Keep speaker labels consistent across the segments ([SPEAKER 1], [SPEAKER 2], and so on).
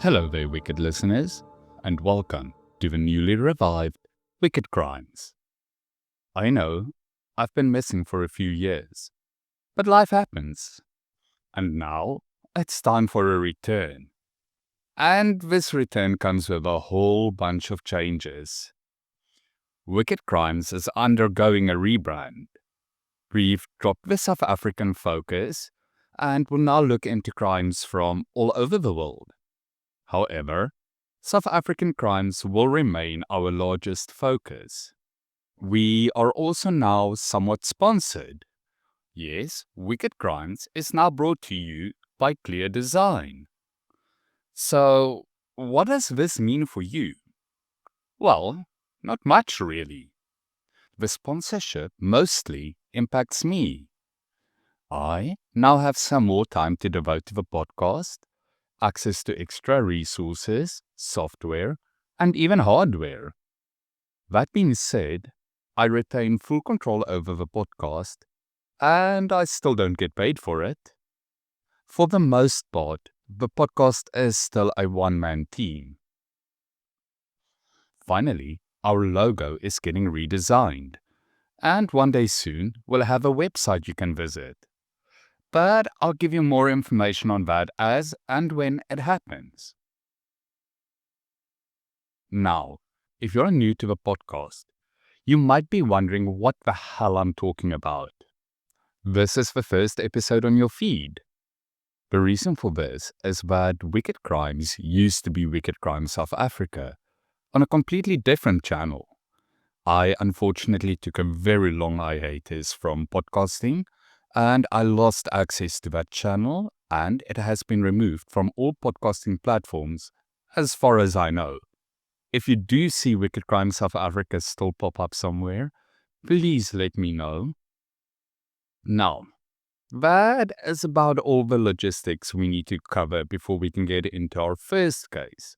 [SPEAKER 1] Hello there, wicked listeners, and welcome to the newly revived Wicked Crimes. I know I've been missing for a few years, but life happens, and now it's time for a return. And this return comes with a whole bunch of changes. Wicked Crimes is undergoing a rebrand. We've dropped the South African focus and will now look into crimes from all over the world. However, South African crimes will remain our largest focus. We are also now somewhat sponsored. Yes, Wicked Crimes is now brought to you by Clear Design. So, what does this mean for you? Well, not much really. The sponsorship mostly impacts me. I now have some more time to devote to the podcast, access to extra resources, software, and even hardware. That being said, I retain full control over the podcast, and I still don't get paid for it. For the most part, the podcast is still a one-man team. Finally, our logo is getting redesigned, and one day soon we'll have a website you can visit. But I'll give you more information on that as and when it happens. Now, if you're new to the podcast, you might be wondering what the hell I'm talking about. This is the first episode on your feed. The reason for this is that Wicked Crimes used to be Wicked Crimes South Africa on a completely different channel. I unfortunately took a very long hiatus from podcasting, and I lost access to that channel, and it has been removed from all podcasting platforms as far as I know. If you do see Wicked Crimes South Africa still pop up somewhere, please let me know. Now, that is about all the logistics we need to cover before we can get into our first case,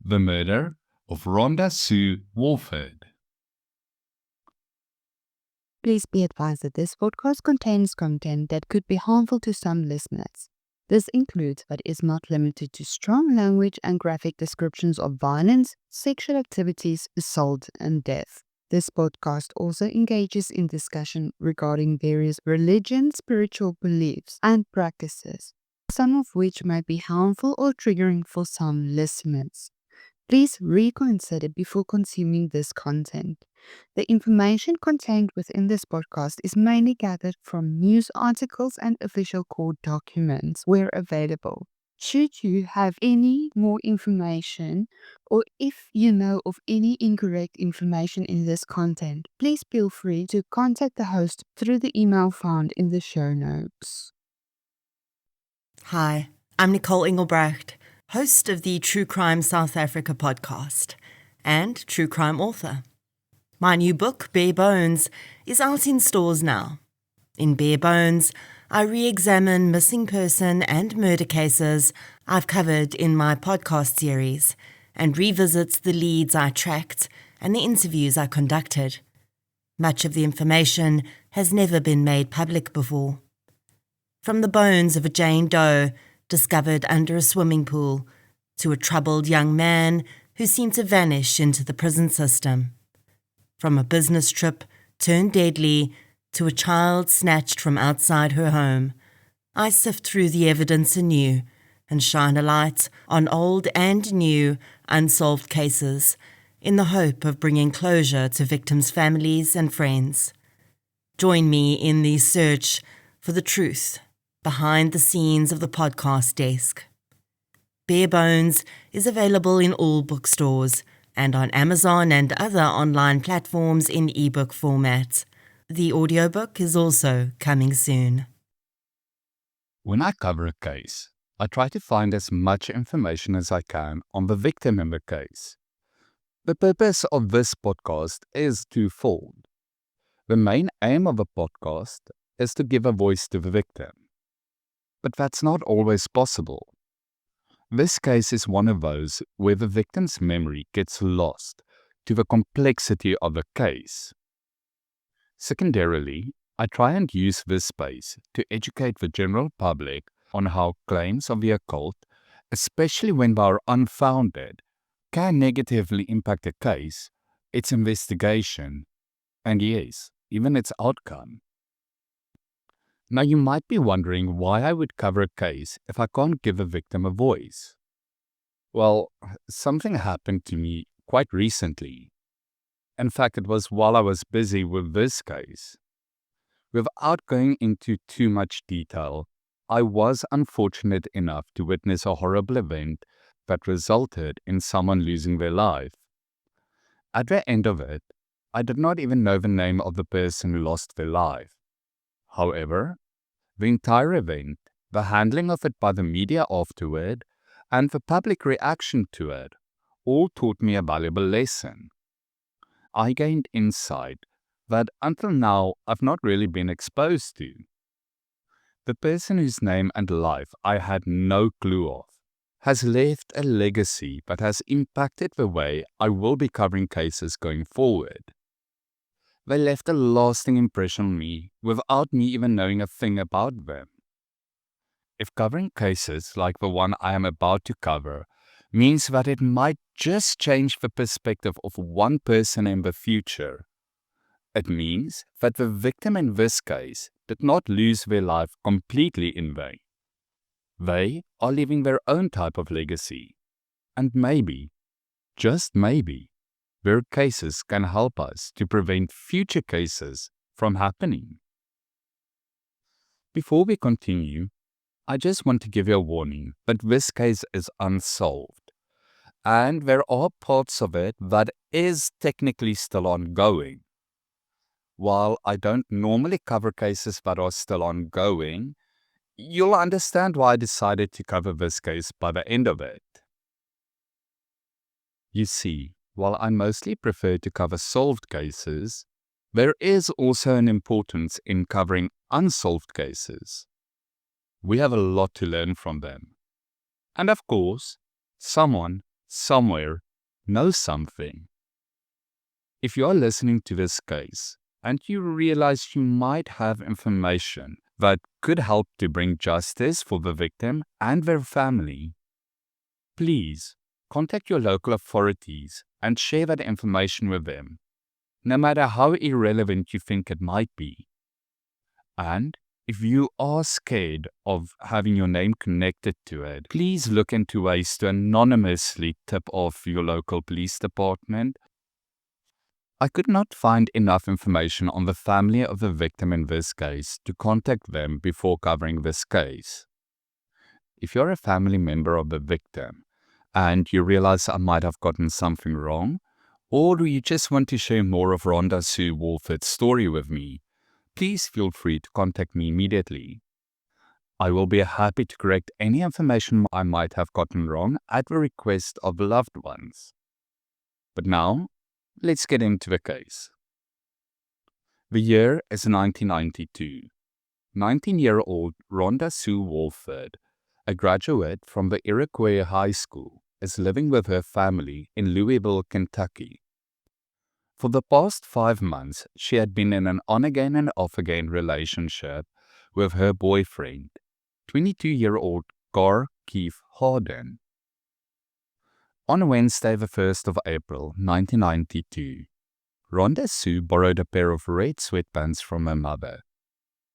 [SPEAKER 1] the murder of Rhonda Sue Warford.
[SPEAKER 2] Please be advised that this podcast contains content that could be harmful to some listeners. This includes, but is not limited to, strong language and graphic descriptions of violence, sexual activities, assault, and death. This podcast also engages in discussion regarding various religions, spiritual beliefs, and practices, some of which might be harmful or triggering for some listeners. Please reconsider before consuming this content. The information contained within this podcast is mainly gathered from news articles and official court documents where available. Should you have any more information, or if you know of any incorrect information in this content, please feel free to contact the host through the email found in the show notes.
[SPEAKER 3] Hi, I'm Nicole Engelbrecht, host of the True Crime South Africa podcast and true crime author. My new book, Bare Bones, is out in stores now. In Bare Bones, I re-examine missing person and murder cases I've covered in my podcast series and revisits the leads I tracked and the interviews I conducted. Much of the information has never been made public before. From the bones of a Jane Doe discovered under a swimming pool, to a troubled young man who seemed to vanish into the prison system. From a business trip turned deadly to a child snatched from outside her home, I sift through the evidence anew and shine a light on old and new unsolved cases in the hope of bringing closure to victims' families and friends. Join me in the search for the truth behind the scenes of the podcast desk. Bare Bones is available in all bookstores and on Amazon and other online platforms in ebook format. The audiobook is also coming soon.
[SPEAKER 1] When I cover a case, I try to find as much information as I can on the victim in the case. The purpose of this podcast is twofold. The main aim of the podcast is to give a voice to the victim. But that's not always possible. This case is one of those where the victim's memory gets lost to the complexity of the case. Secondarily, I try and use this space to educate the general public on how claims of the occult especially when they are unfounded, can negatively impact a case, its investigation, and yes, even its outcome. Now you might be wondering why I would cover a case if I can't give a victim a voice. Well, something happened to me quite recently. In fact, it was while I was busy with this case. Without going into too much detail, I was unfortunate enough to witness a horrible event that resulted in someone losing their life. At the end of it, I did not even know the name of the person who lost their life. However, the entire event, the handling of it by the media afterward, and the public reaction to it all taught me a valuable lesson. I gained insight that until now I've not really been exposed to. The person whose name and life I had no clue of has left a legacy that has impacted the way I will be covering cases going forward. They left a lasting impression on me without me even knowing a thing about them. If covering cases like the one I am about to cover means that it might just change the perspective of one person in the future, it means that the victim in this case did not lose their life completely in vain. They are leaving their own type of legacy, and maybe, just maybe, their cases can help us to prevent future cases from happening. Before we continue, I just want to give you a warning that this case is unsolved, and there are parts of it that is technically still ongoing. While I don't normally cover cases that are still ongoing, you'll understand why I decided to cover this case by the end of it. You see, while I mostly prefer to cover solved cases, there is also an importance in covering unsolved cases. We have a lot to learn from them. And of course, someone, somewhere, knows something. If you are listening to this case, and you realize you might have information that could help to bring justice for the victim and their family, please contact your local authorities and share that information with them, no matter how irrelevant you think it might be. And if you are scared of having your name connected to it, please look into ways to anonymously tip off your local police department. I could not find enough information on the family of the victim in this case to contact them before covering this case. If you're a family member of the victim and you realize I might have gotten something wrong, or you just want to share more of Rhonda Sue Warford's story with me, please feel free to contact me immediately. I will be happy to correct any information I might have gotten wrong at the request of loved ones. But now, let's get into the case. The year is 1992. 19-year-old Rhonda Sue Warford, a graduate from the Iroquois High School, is living with her family in Louisville, Kentucky. For the past 5 months, she had been in an on-again and off-again relationship with her boyfriend, 22-year-old Gar Keith Harden. On Wednesday, the 1st of April, 1992, Rhonda Sue borrowed a pair of red sweatpants from her mother.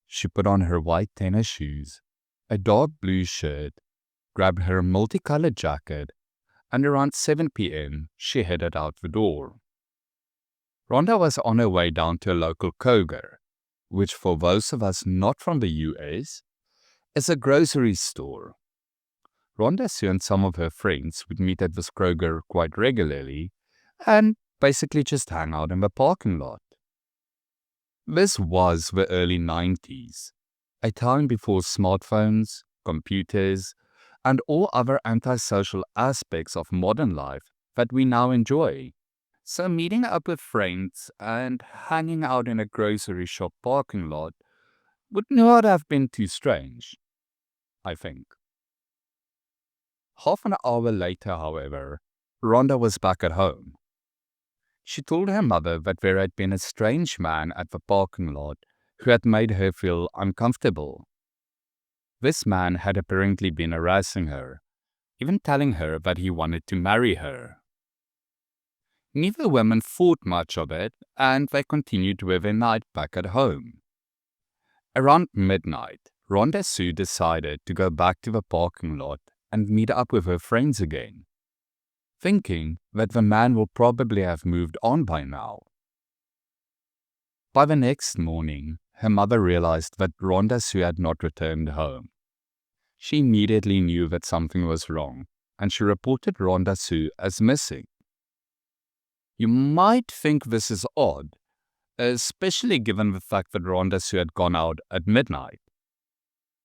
[SPEAKER 1] She put on her white tennis shoes, a dark blue shirt, grabbed her multicolored jacket, and around 7 p.m., she headed out the door. Rhonda was on her way down to a local Kroger, which for those of us not from the US, is a grocery store. Rhonda Sue and some of her friends would meet at this Kroger quite regularly and basically just hang out in the parking lot. This was the early 90s, a time before smartphones, computers, and all other antisocial aspects of modern life that we now enjoy. So meeting up with friends and hanging out in a grocery shop parking lot would not have been too strange, I think. Half an hour later, however, Rhonda was back at home. She told her mother that there had been a strange man at the parking lot who had made her feel uncomfortable. This man had apparently been harassing her, even telling her that he wanted to marry her. Neither woman thought much of it, and they continued with their night back at home. Around midnight, Rhonda Sue decided to go back to the parking lot and meet up with her friends again, thinking that the man will probably have moved on by now. By the next morning, her mother realized that Rhonda Sue had not returned home. She immediately knew that something was wrong, and she reported Rhonda Sue as missing. You might think this is odd, especially given the fact that Rhonda Sue had gone out at midnight.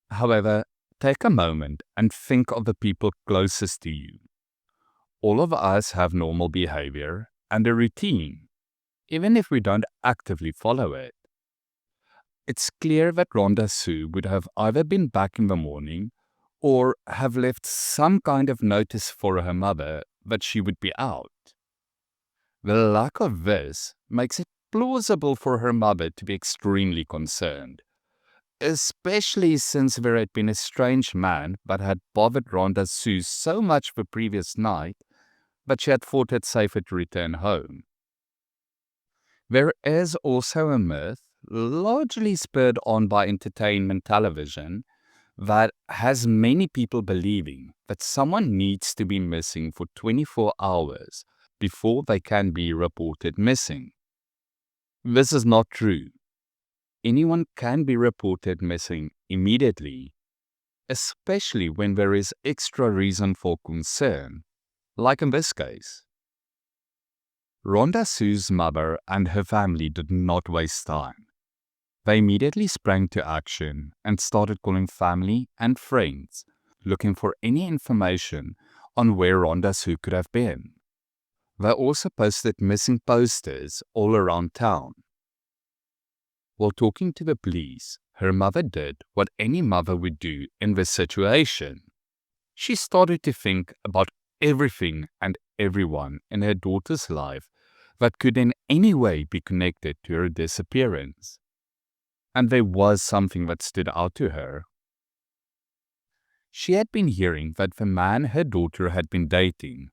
[SPEAKER 1] However, take a moment and think of the people closest to you. All of us have normal behavior and a routine, even if we don't actively follow it. It's clear that Rhonda Sue would have either been back in the morning or have left some kind of notice for her mother that she would be out. The lack of this makes it plausible for her mother to be extremely concerned, especially since there had been a strange man that had bothered Rhonda Sue so much the previous night that she had thought it safer to return home. There is also a myth, largely spurred on by entertainment television, that has many people believing that someone needs to be missing for 24 hours before they can be reported missing. This is not true. Anyone can be reported missing immediately, especially when there is extra reason for concern, like in this case. Rhonda Sue's mother and her family did not waste time. They immediately sprang to action and started calling family and friends, looking for any information on where Rhonda Sue could have been. They also posted missing posters all around town. While talking to the police, her mother did what any mother would do in this situation. She started to think about everything and everyone in her daughter's life that could in any way be connected to her disappearance. And there was something that stood out to her. She had been hearing that the man her daughter had been dating,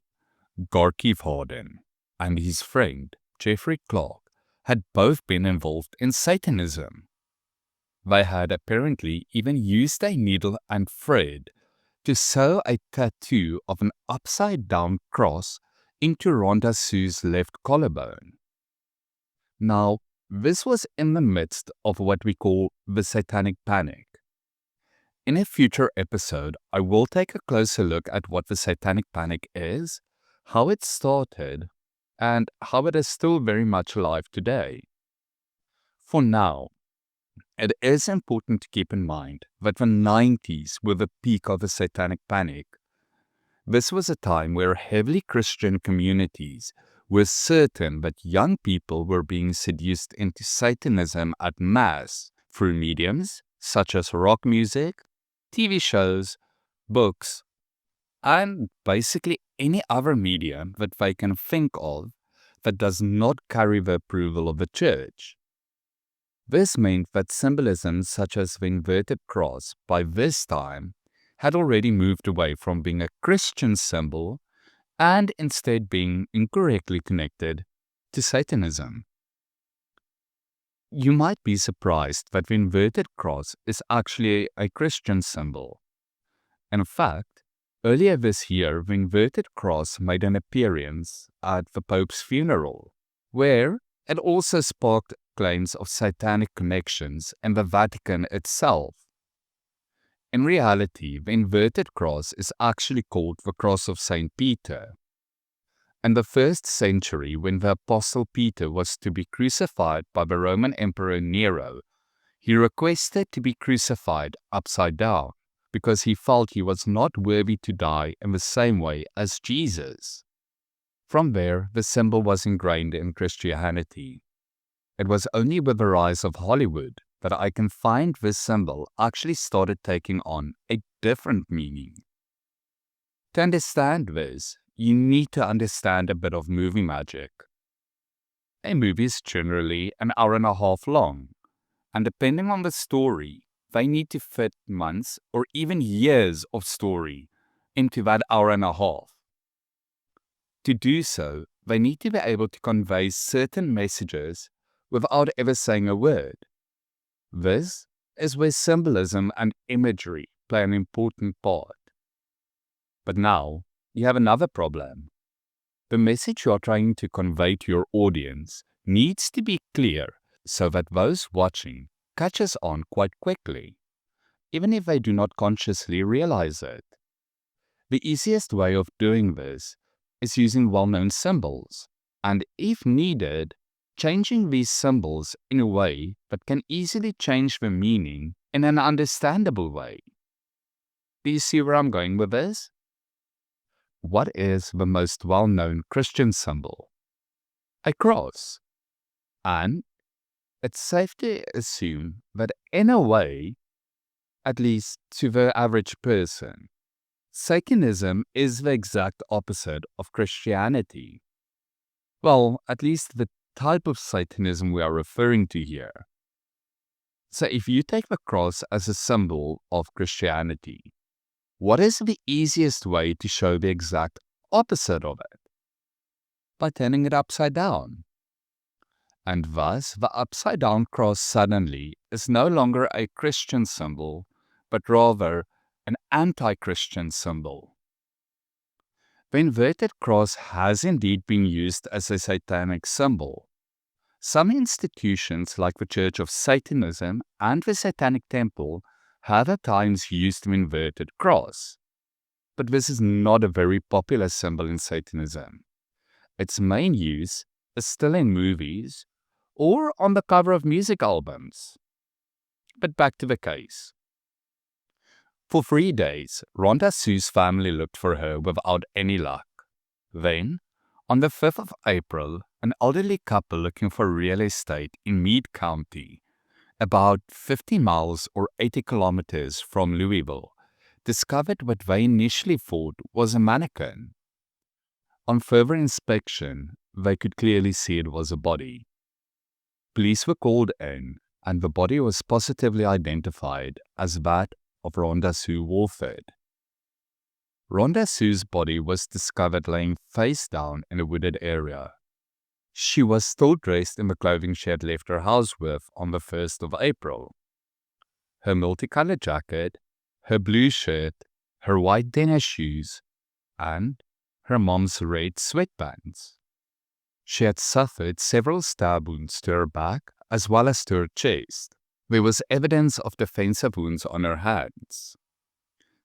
[SPEAKER 1] Garkeith Harden, and his friend, Jeffrey Clark, had both been involved in Satanism. They had apparently even used a needle and thread to sew a tattoo of an upside-down cross into Rhonda Sue's left collarbone. Now, this was in the midst of what we call the Satanic Panic. In a future episode, I will take a closer look at what the Satanic Panic is, how it started, and how it is still very much alive today. For now, it is important to keep in mind that the 90s were the peak of the Satanic Panic. This was a time where heavily Christian communities were certain that young people were being seduced into Satanism at mass through mediums such as rock music, TV shows, books, and basically any other medium that they can think of that does not carry the approval of the church. This meant that symbolism such as the inverted cross by this time had already moved away from being a Christian symbol and instead being incorrectly connected to Satanism. You might be surprised that the inverted cross is actually a Christian symbol. In fact, earlier this year, the inverted cross made an appearance at the Pope's funeral, where it also sparked claims of satanic connections in the Vatican itself. In reality, the inverted cross is actually called the Cross of St. Peter. In the 1st century, when the Apostle Peter was to be crucified by the Roman Emperor Nero, he requested to be crucified upside down because he felt he was not worthy to die in the same way as Jesus. From there, the symbol was ingrained in Christianity. It was only with the rise of Hollywood that I can find this symbol actually started taking on a different meaning. To understand this, you need to understand a bit of movie magic. A movie is generally an hour and a half long, and depending on the story, they need to fit months or even years of story into that hour and a half. To do so, they need to be able to convey certain messages without ever saying a word. This is where symbolism and imagery play an important part. But now, you have another problem. The message you are trying to convey to your audience needs to be clear so that those watching catches on quite quickly, even if they do not consciously realize it. The easiest way of doing this is using well-known symbols, and if needed, changing these symbols in a way that can easily change the meaning in an understandable way. Do you see where I'm going with this? What is the most well-known Christian symbol? A cross. And it's safe to assume that in a way, at least to the average person, Satanism is the exact opposite of Christianity. Well, at least the type of Satanism we are referring to here. So if you take the cross as a symbol of Christianity, what is the easiest way to show the exact opposite of it? By turning it upside down. And thus, the upside down cross suddenly is no longer a Christian symbol, but rather an anti-Christian symbol. The inverted cross has indeed been used as a satanic symbol. Some institutions like the Church of Satanism and the Satanic Temple have at times used the inverted cross. But this is not a very popular symbol in Satanism. Its main use is still in movies or on the cover of music albums. But back to the case. For 3 days, Rhonda Sue's family looked for her without any luck. Then, on the 5th of April, an elderly couple looking for real estate in Meade County, about 50 miles or 80 kilometers from Louisville, discovered what they initially thought was a mannequin. On further inspection, they could clearly see it was a body. Police were called in, and the body was positively identified as that of Rhonda Sue Warford. Rhonda Sue's body was discovered laying face down in a wooded area. She was still dressed in the clothing she had left her house with on the 1st of April. Her multicolored jacket, her blue shirt, her white tennis shoes, and her mom's red sweatpants. She had suffered several stab wounds to her back as well as to her chest. There was evidence of defensive wounds on her hands.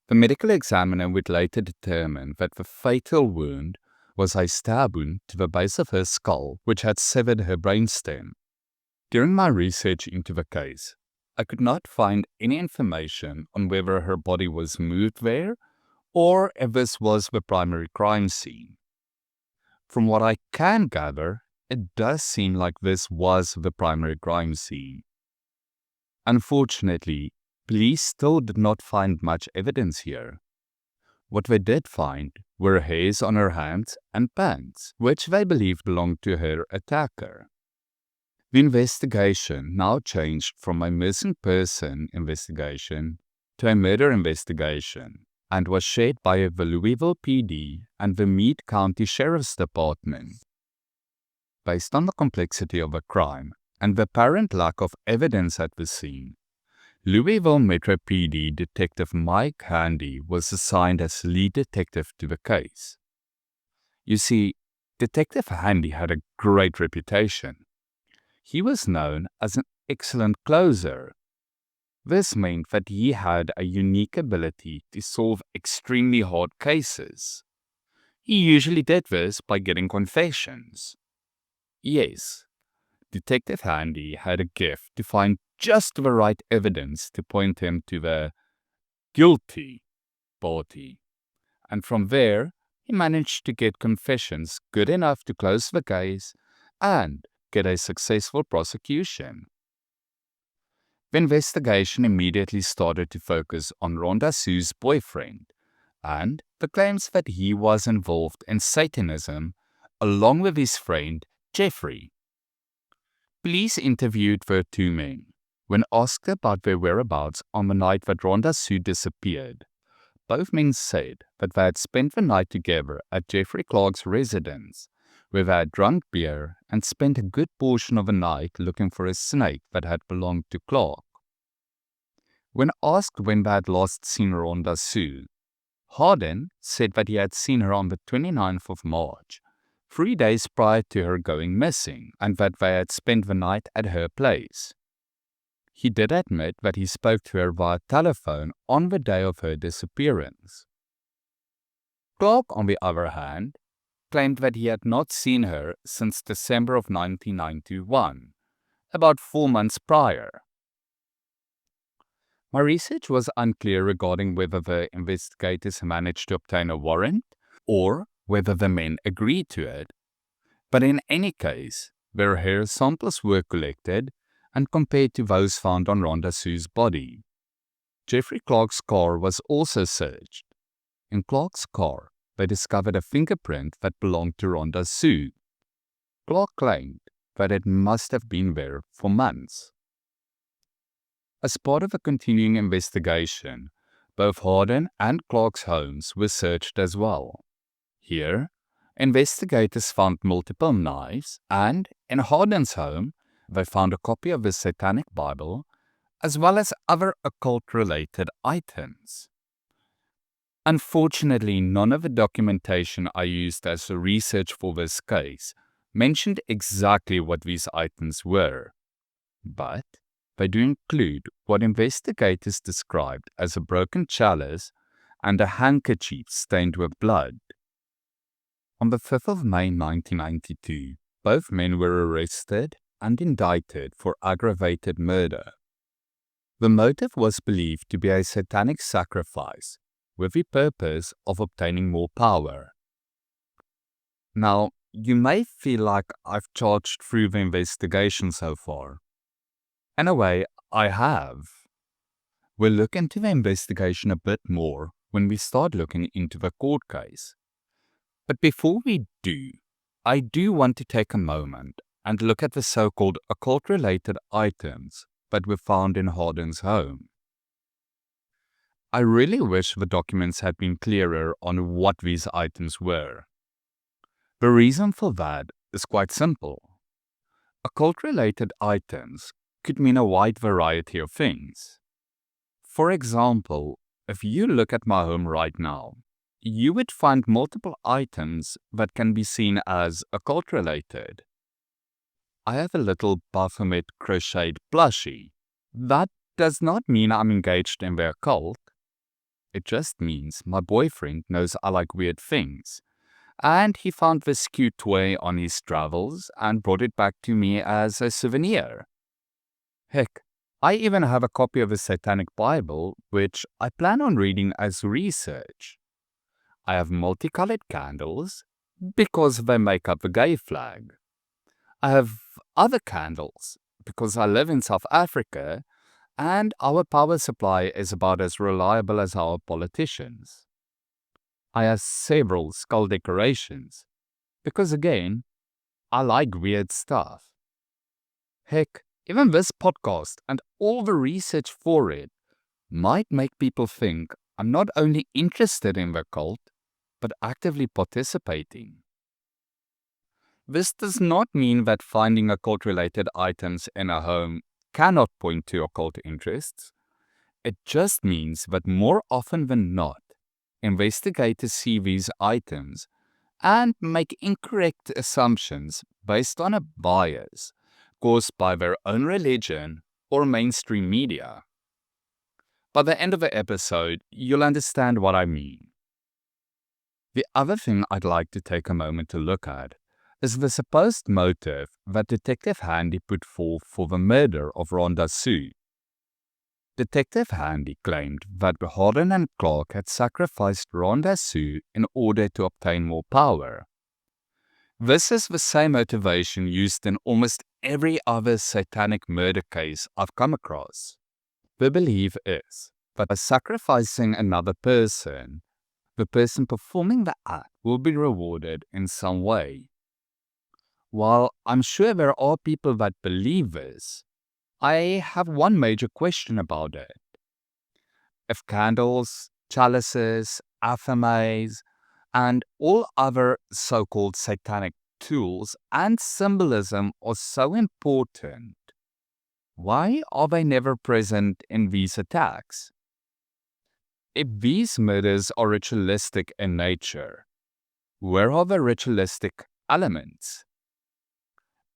[SPEAKER 1] The medical examiner would later determine that the fatal wound was a stab wound to the base of her skull, which had severed her brainstem. During my research into the case, I could not find any information on whether her body was moved there or if this was the primary crime scene. From what I can gather, it does seem like this was the primary crime scene. Unfortunately, police still did not find much evidence here. What they did find were hairs on her hands and pants, which they believed belonged to her attacker. The investigation now changed from a missing person investigation to a murder investigation and was shared by the Louisville PD and the Meade County Sheriff's Department. Based on the complexity of the crime and the apparent lack of evidence at the scene, Louisville Metro PD Detective Mike Handy was assigned as lead detective to the case. You see, Detective Handy had a great reputation. He was known as an excellent closer. This meant that he had a unique ability to solve extremely hard cases. He usually did this by getting confessions. Yes, Detective Handy had a gift to find just the right evidence to point him to the guilty party. And from there, he managed to get confessions good enough to close the case and get a successful prosecution. The investigation immediately started to focus on Rhonda Sue's boyfriend and the claims that he was involved in Satanism along with his friend Jeffrey. Police interviewed the two men when asked about their whereabouts on the night that Rhonda Sue disappeared, both men said that they had spent the night together at Jeffrey Clark's residence, where they had drunk beer and spent a good portion of the night looking for a snake that had belonged to Clark. When asked when they had last seen Rhonda Sue, Harden said that he had seen her on the 29th of March, 3 days prior to her going missing, and that they had spent the night at her place. He did admit that he spoke to her via telephone on the day of her disappearance. Clark, on the other hand, claimed that he had not seen her since December of 1991, about 4 months prior. My research was unclear regarding whether the investigators managed to obtain a warrant or whether the men agreed to it, but in any case, their hair samples were collected and compared to those found on Rhonda Sue's body. Jeffrey Clark's car was also searched. In Clark's car, they discovered a fingerprint that belonged to Rhonda Sue. Clark claimed that it must have been there for months. As part of a continuing investigation, both Harden and Clark's homes were searched as well. Here, investigators found multiple knives, and in Harden's home, they found a copy of the Satanic Bible, as well as other occult-related items. Unfortunately, none of the documentation I used as a research for this case mentioned exactly what these items were, but they do include what investigators described as a broken chalice and a handkerchief stained with blood. On the 5th of May 1992, both men were arrested and indicted for aggravated murder. The motive was believed to be a satanic sacrifice with the purpose of obtaining more power. Now, you may feel like I've charged through the investigation so far. In a way, I have. We'll look into the investigation a bit more when we start looking into the court case. But before we do, I do want to take a moment and look at the so-called occult-related items that were found in Harden's home. I really wish the documents had been clearer on what these items were. The reason for that is quite simple. Occult-related items could mean a wide variety of things. For example, if you look at my home right now, you would find multiple items that can be seen as occult-related. I have a little Baphomet crocheted plushie. That does not mean I'm engaged in the occult. It just means my boyfriend knows I like weird things, and he found this cute toy on his travels and brought it back to me as a souvenir. Heck, I even have a copy of the Satanic Bible, which I plan on reading as research. I have multicolored candles, because they make up the gay flag. I have other candles, because I live in South Africa, and our power supply is about as reliable as our politicians. I have several skull decorations, because again, I like weird stuff. Heck, even this podcast and all the research for it might make people think I'm not only interested in the cult, but actively participating. This does not mean that finding occult-related items in a home cannot point to occult interests. It just means that more often than not, investigators see these items and make incorrect assumptions based on a bias caused by their own religion or mainstream media. By the end of the episode, you'll understand what I mean. The other thing I'd like to take a moment to look at is the supposed motive that Detective Handy put forth for the murder of Rhonda Sue. Detective Handy claimed that Harden and Clark had sacrificed Rhonda Sue in order to obtain more power. This is the same motivation used in almost every other satanic murder case I've come across. The belief is that by sacrificing another person, the person performing the act will be rewarded in some way. While I'm sure there are people that believe this, I have one major question about it. If candles, chalices, aphemes, and all other so-called satanic tools and symbolism are so important, why are they never present in these attacks? If these murders are ritualistic in nature, where are the ritualistic elements?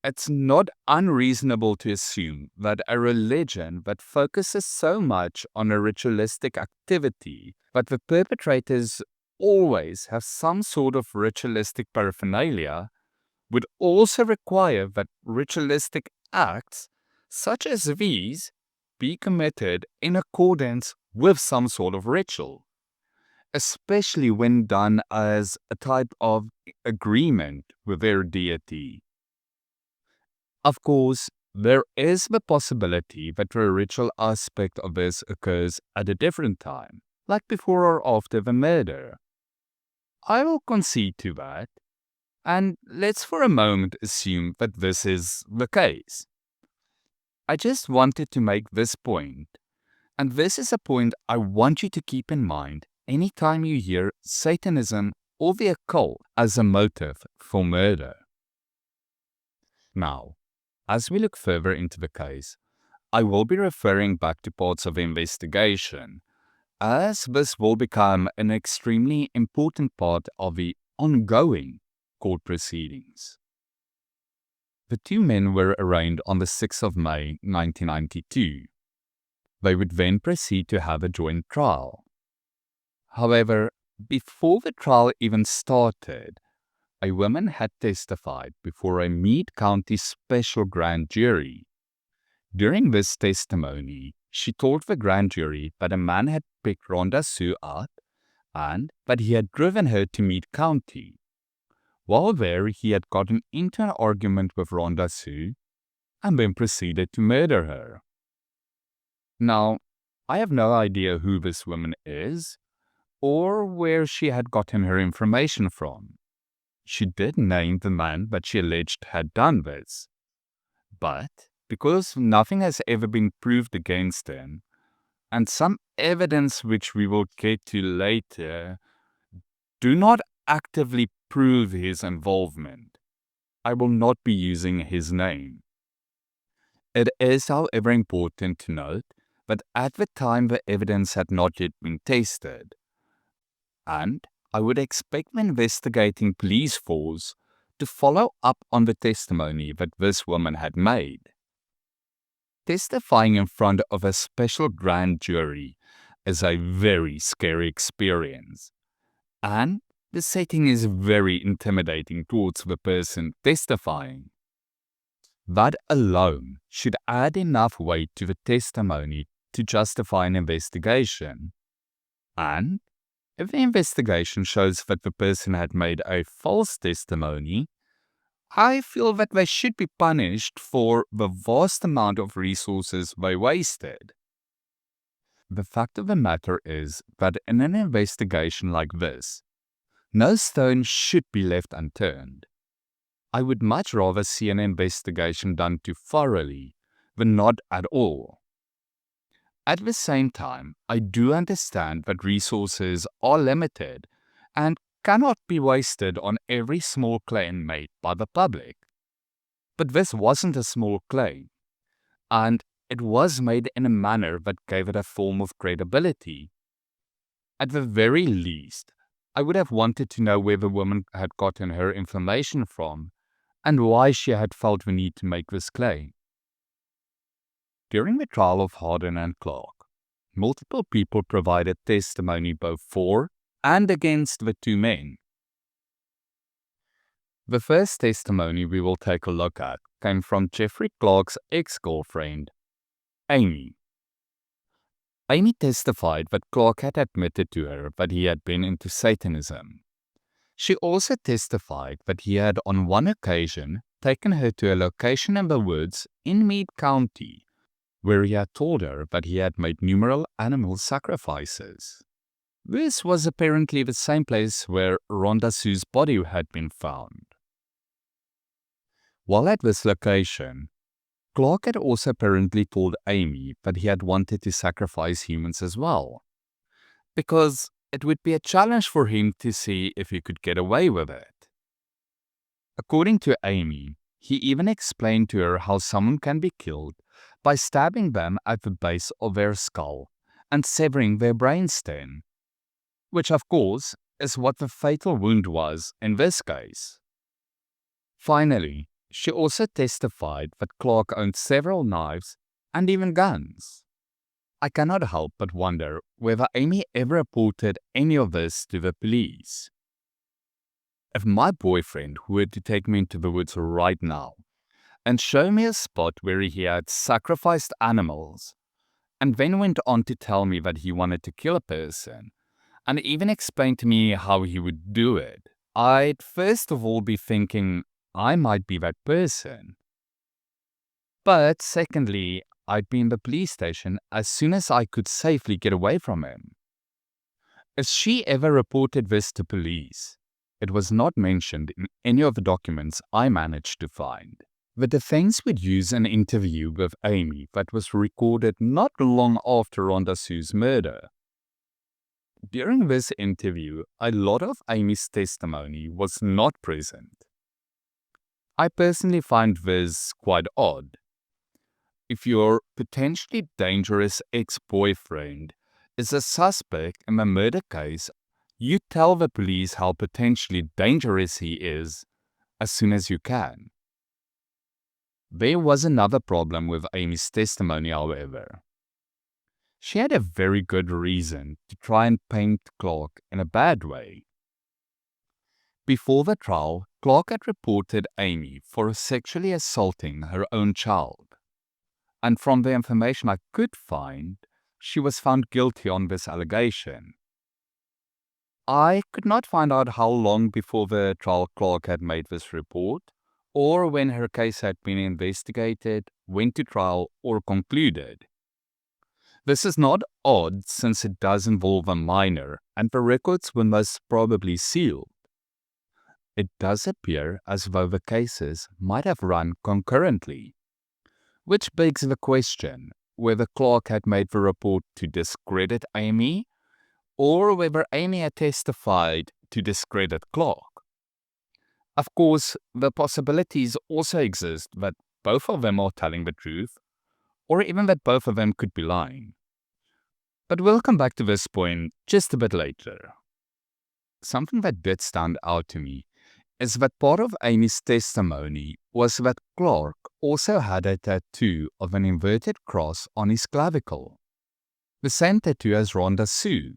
[SPEAKER 1] It's not unreasonable to assume that a religion that focuses so much on a ritualistic activity that the perpetrators always have some sort of ritualistic paraphernalia would also require that ritualistic acts, such as these, be committed in accordance with some sort of ritual, especially when done as a type of agreement with their deity. Of course, there is the possibility that the ritual aspect of this occurs at a different time, like before or after the murder. I will concede to that, and let's for a moment assume that this is the case. I just wanted to make this point, and this is a point I want you to keep in mind anytime you hear Satanism or the occult as a motive for murder. Now, as we look further into the case, I will be referring back to parts of the investigation, as this will become an extremely important part of the ongoing court proceedings. The two men were arraigned on the 6th of May 1992. They would then proceed to have a joint trial. However, before the trial even started, a woman had testified before a Meade County special grand jury. During this testimony, she told the grand jury that a man had picked Rhonda Sue up and that he had driven her to Meade County. While there, he had gotten into an argument with Rhonda Sue and then proceeded to murder her. Now, I have no idea who this woman is or where she had gotten her information from. She did name the man that she alleged had done this. But because nothing has ever been proved against him, and some evidence which we will get to later do not actively prove his involvement, I will not be using his name. It is, however, important to note that at the time the evidence had not yet been tested, and I would expect the investigating police force to follow up on the testimony that this woman had made. Testifying in front of a special grand jury is a very scary experience, and the setting is very intimidating towards the person testifying. That alone should add enough weight to the testimony to justify an investigation. And if the investigation shows that the person had made a false testimony, I feel that they should be punished for the vast amount of resources they wasted. The fact of the matter is that in an investigation like this, no stone should be left unturned. I would much rather see an investigation done too thoroughly than not at all. At the same time, I do understand that resources are limited and cannot be wasted on every small claim made by the public. But this wasn't a small claim, and it was made in a manner that gave it a form of credibility. At the very least, I would have wanted to know where the woman had gotten her information from and why she had felt the need to make this claim. During the trial of Harden and Clark, multiple people provided testimony both for and against the two men. The first testimony we will take a look at came from Jeffrey Clark's ex-girlfriend, Amy. Amy testified that Clark had admitted to her that he had been into Satanism. She also testified that he had on one occasion taken her to a location in the woods in Meade County, where he had told her that he had made numerous animal sacrifices. This was apparently the same place where Rhonda Sue's body had been found. While at this location, Clark had also apparently told Amy that he had wanted to sacrifice humans as well. because it would be a challenge for him to see if he could get away with it. According to Amy, he even explained to her how someone can be killed by stabbing them at the base of their skull and severing their brainstem, which of course is what the fatal wound was in this case. Finally, she also testified that Clark owned several knives and even guns. I cannot help but wonder whether Amy ever reported any of this to the police. If my boyfriend were to take me into the woods right now and show me a spot where he had sacrificed animals, and then went on to tell me that he wanted to kill a person, and even explained to me how he would do it, I'd first of all be thinking I might be that person. But secondly, I'd be in the police station as soon as I could safely get away from him. If she ever reported this to police, it was not mentioned in any of the documents I managed to find. The defense would use an interview with Amy that was recorded not long after Rhonda Sue's murder. During this interview, a lot of Amy's testimony was not present. I personally find this quite odd. If your potentially dangerous ex-boyfriend is a suspect in a murder case, you tell the police how potentially dangerous he is as soon as you can. There was another problem with Amy's testimony, however. She had a very good reason to try and paint Clark in a bad way. Before the trial, Clark had reported Amy for sexually assaulting her own child. And from the information I could find, she was found guilty on this allegation. I could not find out how long before the trial Clark had made this report, or when her case had been investigated, went to trial, or concluded. This is not odd since it does involve a minor, and the records were most probably sealed. It does appear as though the cases might have run concurrently, which begs the question whether Clark had made the report to discredit Amy, or whether Amy had testified to discredit Clark. Of course, the possibilities also exist that both of them are telling the truth, or even that both of them could be lying. But we'll come back to this point just a bit later. Something that did stand out to me is that part of Amy's testimony was that Clark also had a tattoo of an inverted cross on his clavicle, the same tattoo as Rhonda Sue.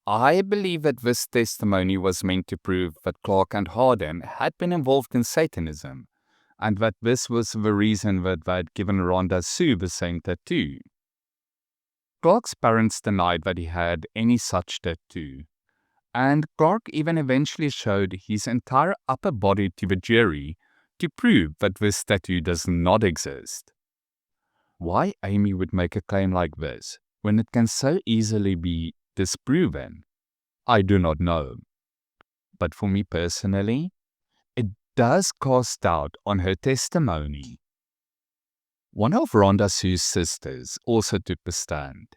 [SPEAKER 1] I believe that this testimony was meant to prove that Clark and Harden had been involved in Satanism, and that this was the reason that they had given Rhonda Sue the same tattoo. Clark's parents denied that he had any such tattoo, and Clark even eventually showed his entire upper body to the jury to prove that this tattoo does not exist. Why Amy would make a claim like this when it can so easily be disproven, I do not know. But for me personally, it does cast doubt on her testimony. One of Rhonda Sue's sisters also took the stand.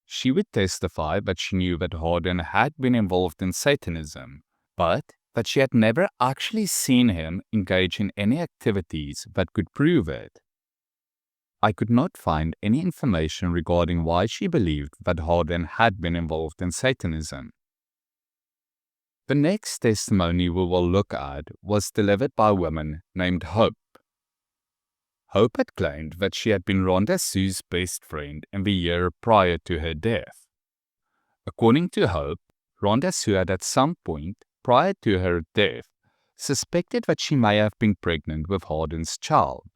[SPEAKER 1] She would testify that she knew that Harden had been involved in Satanism, but that she had never actually seen him engage in any activities that could prove it. I could not find any information regarding why she believed that Harden had been involved in Satanism. The next testimony we will look at was delivered by a woman named Hope. Hope had claimed that she had been Rhonda Sue's best friend in the year prior to her death. According to Hope, Rhonda Sue had at some point prior to her death suspected that she may have been pregnant with Harden's child.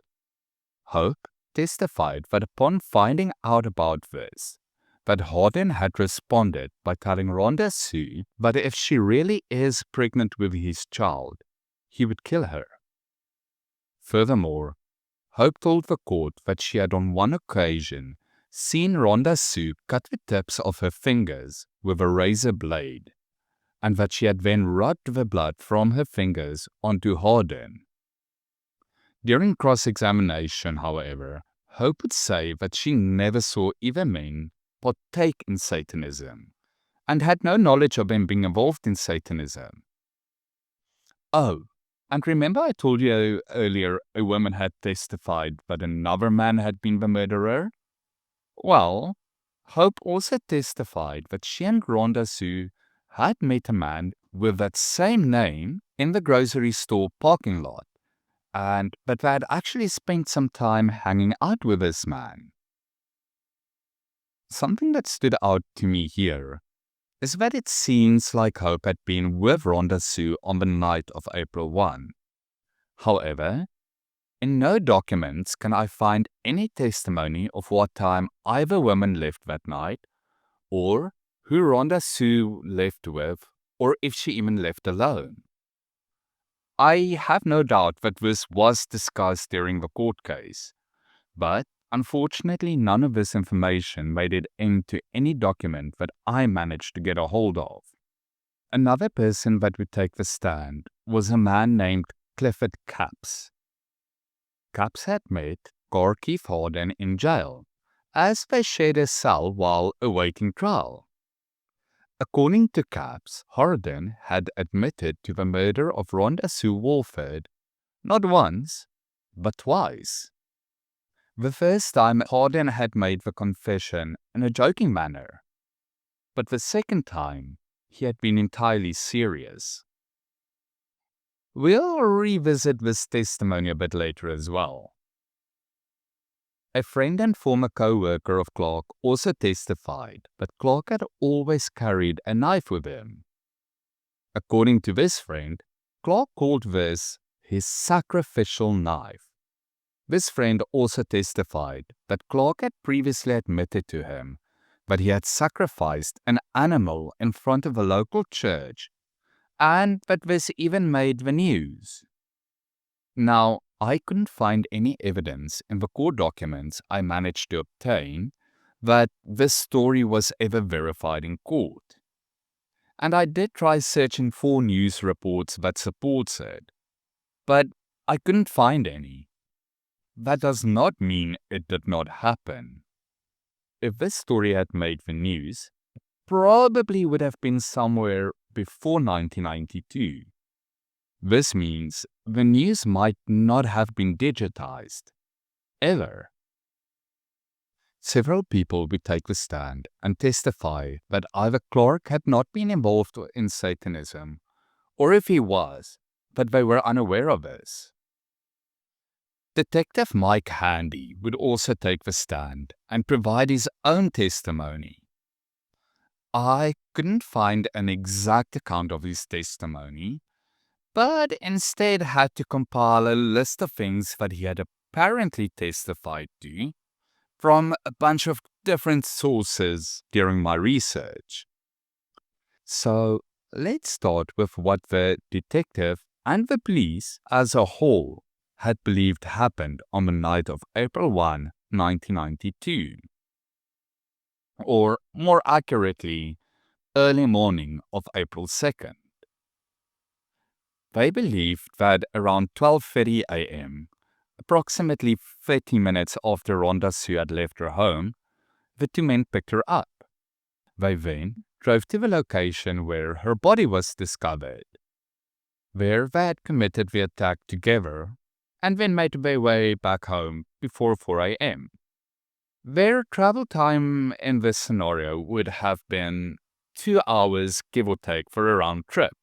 [SPEAKER 1] Hope testified that upon finding out about this, that Harden had responded by telling Rhonda Sue that if she really is pregnant with his child, he would kill her. Furthermore, Hope told the court that she had on one occasion seen Rhonda Sue cut the tips of her fingers with a razor blade, and that she had then rubbed the blood from her fingers onto Harden. During cross-examination, however, Hope would say that she never saw either men partake in Satanism and had no knowledge of him being involved in Satanism. Oh, and remember I told you earlier a woman had testified but another man had been the murderer? Well, Hope also testified that she and Rhonda Sue had met a man with that same name in the grocery store parking lot, and that they had actually spent some time hanging out with this man. Something that stood out to me here is that it seems like Hope had been with Rhonda Sue on the night of April 1. However, in no documents can I find any testimony of what time either woman left that night, or who Rhonda Sue left with, or if she even left alone. I have no doubt that this was discussed during the court case, but unfortunately none of this information made it into any document that I managed to get a hold of. Another person that would take the stand was a man named Clifford Capps. Capps had met Keith Harden in jail, as they shared a cell while awaiting trial. According to Capps, Harden had admitted to the murder of Rhonda Sue Warford not once, but twice. The first time Harden had made the confession in a joking manner, but the second time he had been entirely serious. We'll revisit this testimony a bit later as well. A friend and former co-worker of Clark also testified that Clark had always carried a knife with him. According to this friend, Clark called this his sacrificial knife. This friend also testified that Clark had previously admitted to him that he had sacrificed an animal in front of a local church, and that this even made the news. Now, I couldn't find any evidence in the court documents I managed to obtain that this story was ever verified in court. And I did try searching for news reports that supports it, but I couldn't find any. That does not mean it did not happen. If this story had made the news, it probably would have been somewhere before 1992. This means the news might not have been digitized, ever. Several people would take the stand and testify that either Clark had not been involved in Satanism, or if he was, that they were unaware of this. Detective Mike Handy would also take the stand and provide his own testimony. I couldn't find an exact account of his testimony, but instead had to compile a list of things that he had apparently testified to from a bunch of different sources during my research. So let's start with what the detective and the police as a whole had believed happened on the night of April 1, 1992. Or more accurately, early morning of April 2nd. They believed that around 12:30 a.m., approximately 30 minutes after Rhonda Sue had left her home, the two men picked her up. They then drove to the location where her body was discovered. There they had committed the attack together and then made their way back home before 4 a.m. Their travel time in this scenario would have been 2 hours, give or take, for a round trip,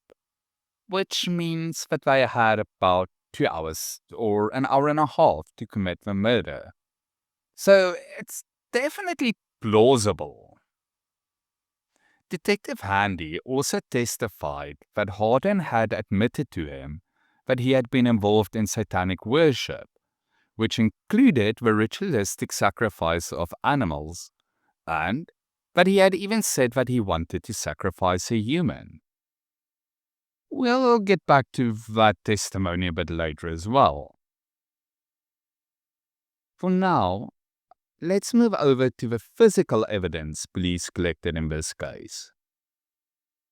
[SPEAKER 1] which means that they had about 2 hours or an hour and a half to commit the murder. So it's definitely plausible. Detective Handy also testified that Harden had admitted to him that he had been involved in satanic worship, which included the ritualistic sacrifice of animals, and that he had even said that he wanted to sacrifice a human. We'll get back to that testimony a bit later as well. For now, let's move over to the physical evidence police collected in this case.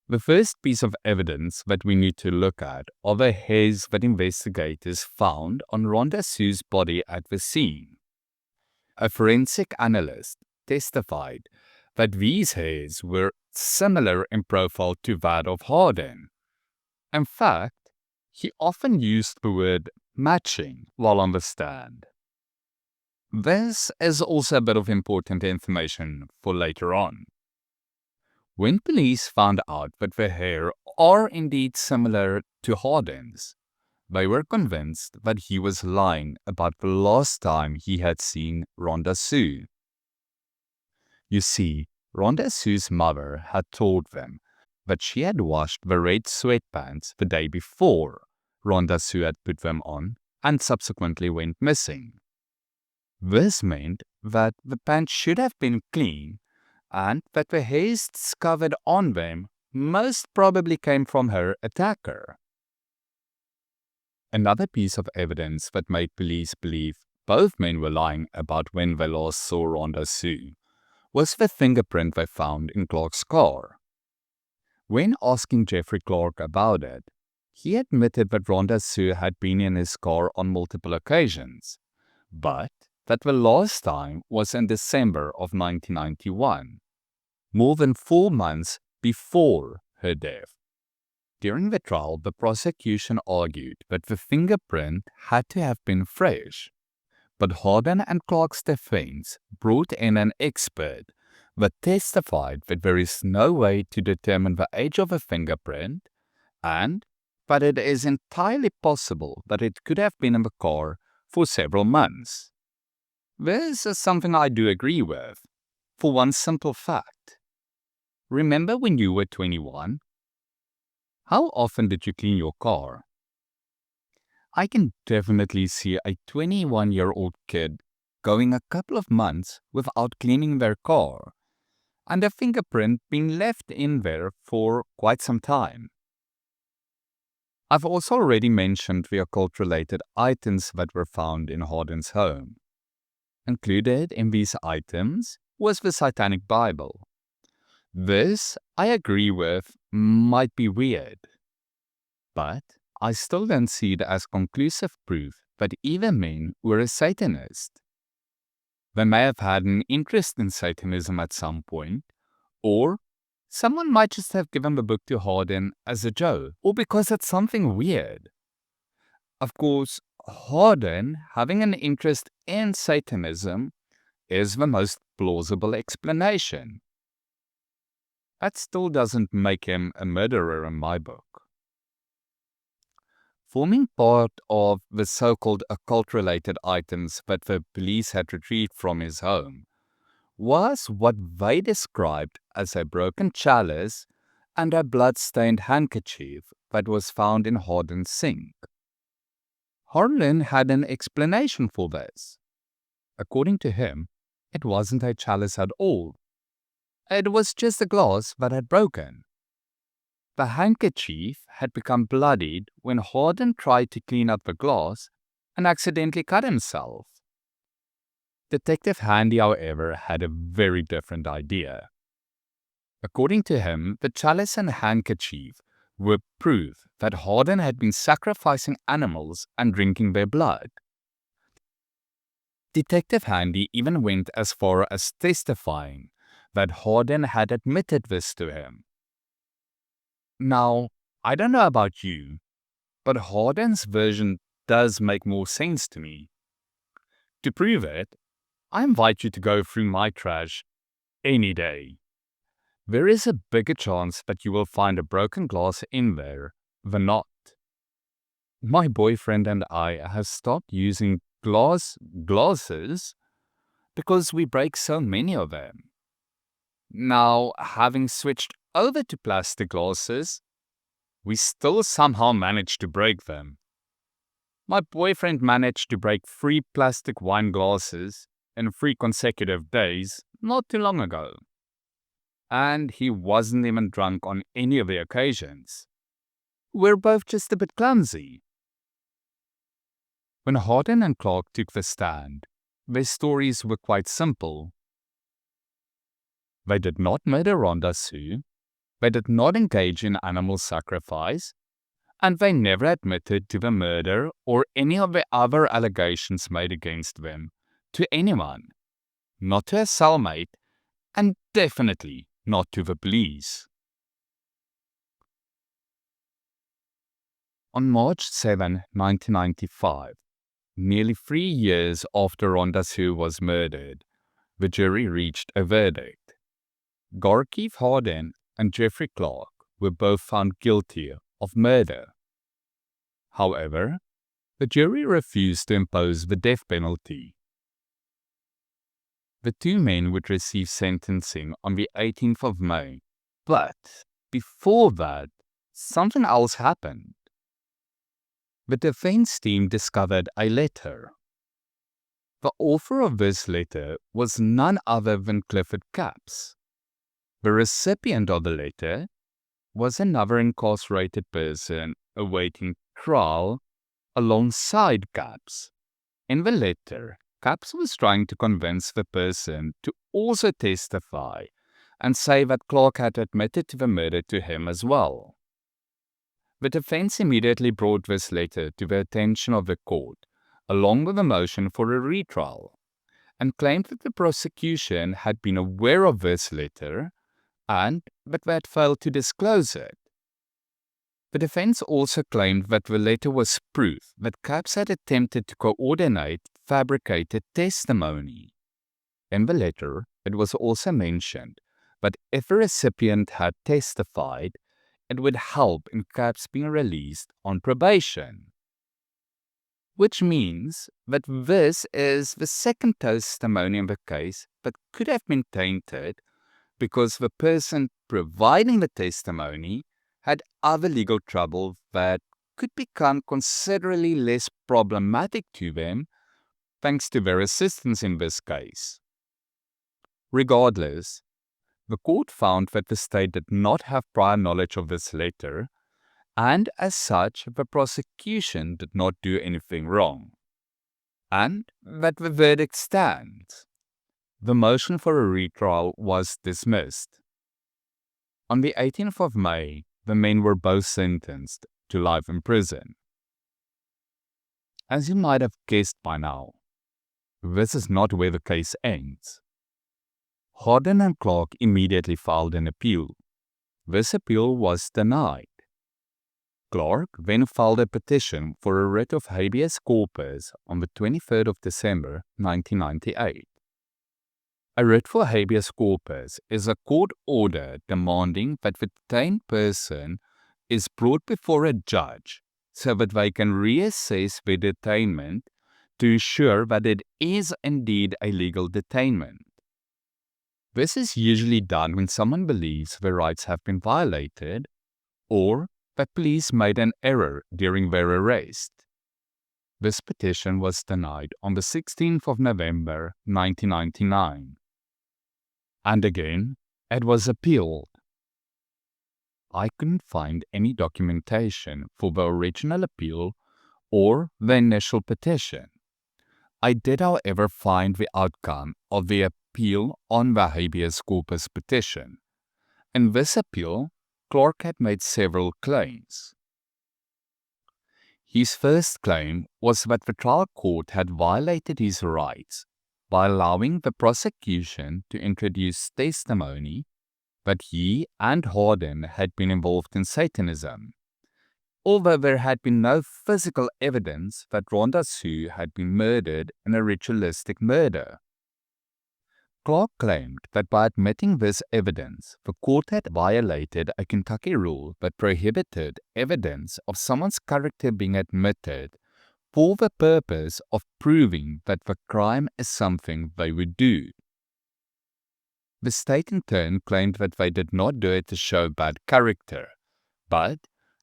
[SPEAKER 1] The first piece of evidence that we need to look at are the hairs that investigators found on Rhonda Sue's body at the scene. A forensic analyst testified that these hairs were similar in profile to that of Harden. In fact, he often used the word matching while on the stand. This is also a bit of important information for later on. When police found out that the hair are indeed similar to Harden's, they were convinced that he was lying about the last time he had seen Rhonda Sue. You see, Rhonda Sue's mother had told them that she had washed the red sweatpants the day before Rhonda Sue had put them on and subsequently went missing. This meant that the pants should have been clean and that the hairs discovered on them most probably came from her attacker. Another piece of evidence that made police believe both men were lying about when they last saw Rhonda Sue was the fingerprint they found in Clark's car. When asking Jeffrey Clark about it, he admitted that Rhonda Sue had been in his car on multiple occasions, but that the last time was in December of 1991, more than 4 months before her death. During the trial, the prosecution argued that the fingerprint had to have been fresh, but Harden and Clark's defense brought in an expert that testified that there is no way to determine the age of a fingerprint and that it is entirely possible that it could have been in the car for several months. This is something I do agree with, for one simple fact. Remember when you were 21? How often did you clean your car? I can definitely see a 21-year-old kid going a couple of months without cleaning their car, and a fingerprint being left in there for quite some time. I've also already mentioned the occult-related items that were found in Harden's home. Included in these items was the Satanic Bible. This, I agree with, might be weird, but I still don't see it as conclusive proof that either men were a Satanist. They may have had an interest in Satanism at some point, or someone might just have given the book to Harden as a joke, or because it's something weird. Of course, Harden having an interest in Satanism is the most plausible explanation. That still doesn't make him a murderer in my book. Forming part of the so-called occult-related items that the police had retrieved from his home was what they described as a broken chalice and a blood-stained handkerchief that was found in Harden's sink. Harden had an explanation for this. According to him, it wasn't a chalice at all. It was just a glass that had broken. The handkerchief had become bloodied when Harden tried to clean up the glass and accidentally cut himself. Detective Handy, however, had a very different idea. According to him, the chalice and handkerchief were proof that Harden had been sacrificing animals and drinking their blood. Detective Handy even went as far as testifying that Harden had admitted this to him. Now, I don't know about you, but Harden's version does make more sense to me. To prove it, I invite you to go through my trash any day. There is a bigger chance that you will find a broken glass in there than not. My boyfriend and I have stopped using glasses because we break so many of them. Now, having switched over to plastic glasses, we still somehow manage to break them. My boyfriend managed to break 3 plastic wine glasses in 3 consecutive days not too long ago. And he wasn't even drunk on any of the occasions. We're both just a bit clumsy. When Harden and Clark took the stand, their stories were quite simple. They did not murder Rhonda Sue, they did not engage in animal sacrifice, and they never admitted to the murder or any of the other allegations made against them to anyone, not to a cellmate, and definitely not to the police. On March 7, 1995, nearly 3 years after Rhonda Sue was murdered, the jury reached a verdict. Keith Harden and Jeffrey Clark were both found guilty of murder. However, the jury refused to impose the death penalty. The two men would receive sentencing on the 18th of May, but before that, something else happened. The defense team discovered a letter. The author of this letter was none other than Clifford Capps. The recipient of the letter was another incarcerated person awaiting trial alongside Capps. In the letter, Capps was trying to convince the person to also testify and say that Clark had admitted to the murder to him as well. The defense immediately brought this letter to the attention of the court, along with a motion for a retrial, and claimed that the prosecution had been aware of this letter and that they had failed to disclose it. The defense also claimed that the letter was proof that Capps had attempted to coordinate fabricated testimony. In the letter, it was also mentioned that if the recipient had testified, it would help in Capps being released on probation. Which means that this is the second testimony in the case that could have been tainted because the person providing the testimony had other legal trouble that could become considerably less problematic to them thanks to their assistance in this case. Regardless, the court found that the state did not have prior knowledge of this letter, and as such, the prosecution did not do anything wrong, and that the verdict stands. The motion for a retrial was dismissed. On the 18th of May, the men were both sentenced to life in prison. As you might have guessed by now, this is not where the case ends. Harden and Clark immediately filed an appeal. This appeal was denied. Clark then filed a petition for a writ of habeas corpus on the 23rd of December 1998. A writ for habeas corpus is a court order demanding that the detained person is brought before a judge so that they can reassess their detainment to ensure that it is indeed a legal detainment. This is usually done when someone believes their rights have been violated or that police made an error during their arrest. This petition was denied on the 16th of November 1999. And again, it was appealed. I couldn't find any documentation for the original appeal or the initial petition. I did, however, find the outcome of the appeal on the habeas corpus petition. In this appeal, Clark had made several claims. His first claim was that the trial court had violated his rights by allowing the prosecution to introduce testimony that he and Harden had been involved in Satanism, although there had been no physical evidence that Rhonda Sue had been murdered in a ritualistic murder. Clark claimed that by admitting this evidence, the court had violated a Kentucky rule that prohibited evidence of someone's character being admitted for the purpose of proving that the crime is something they would do. The state in turn claimed that they did not do it to show bad character, but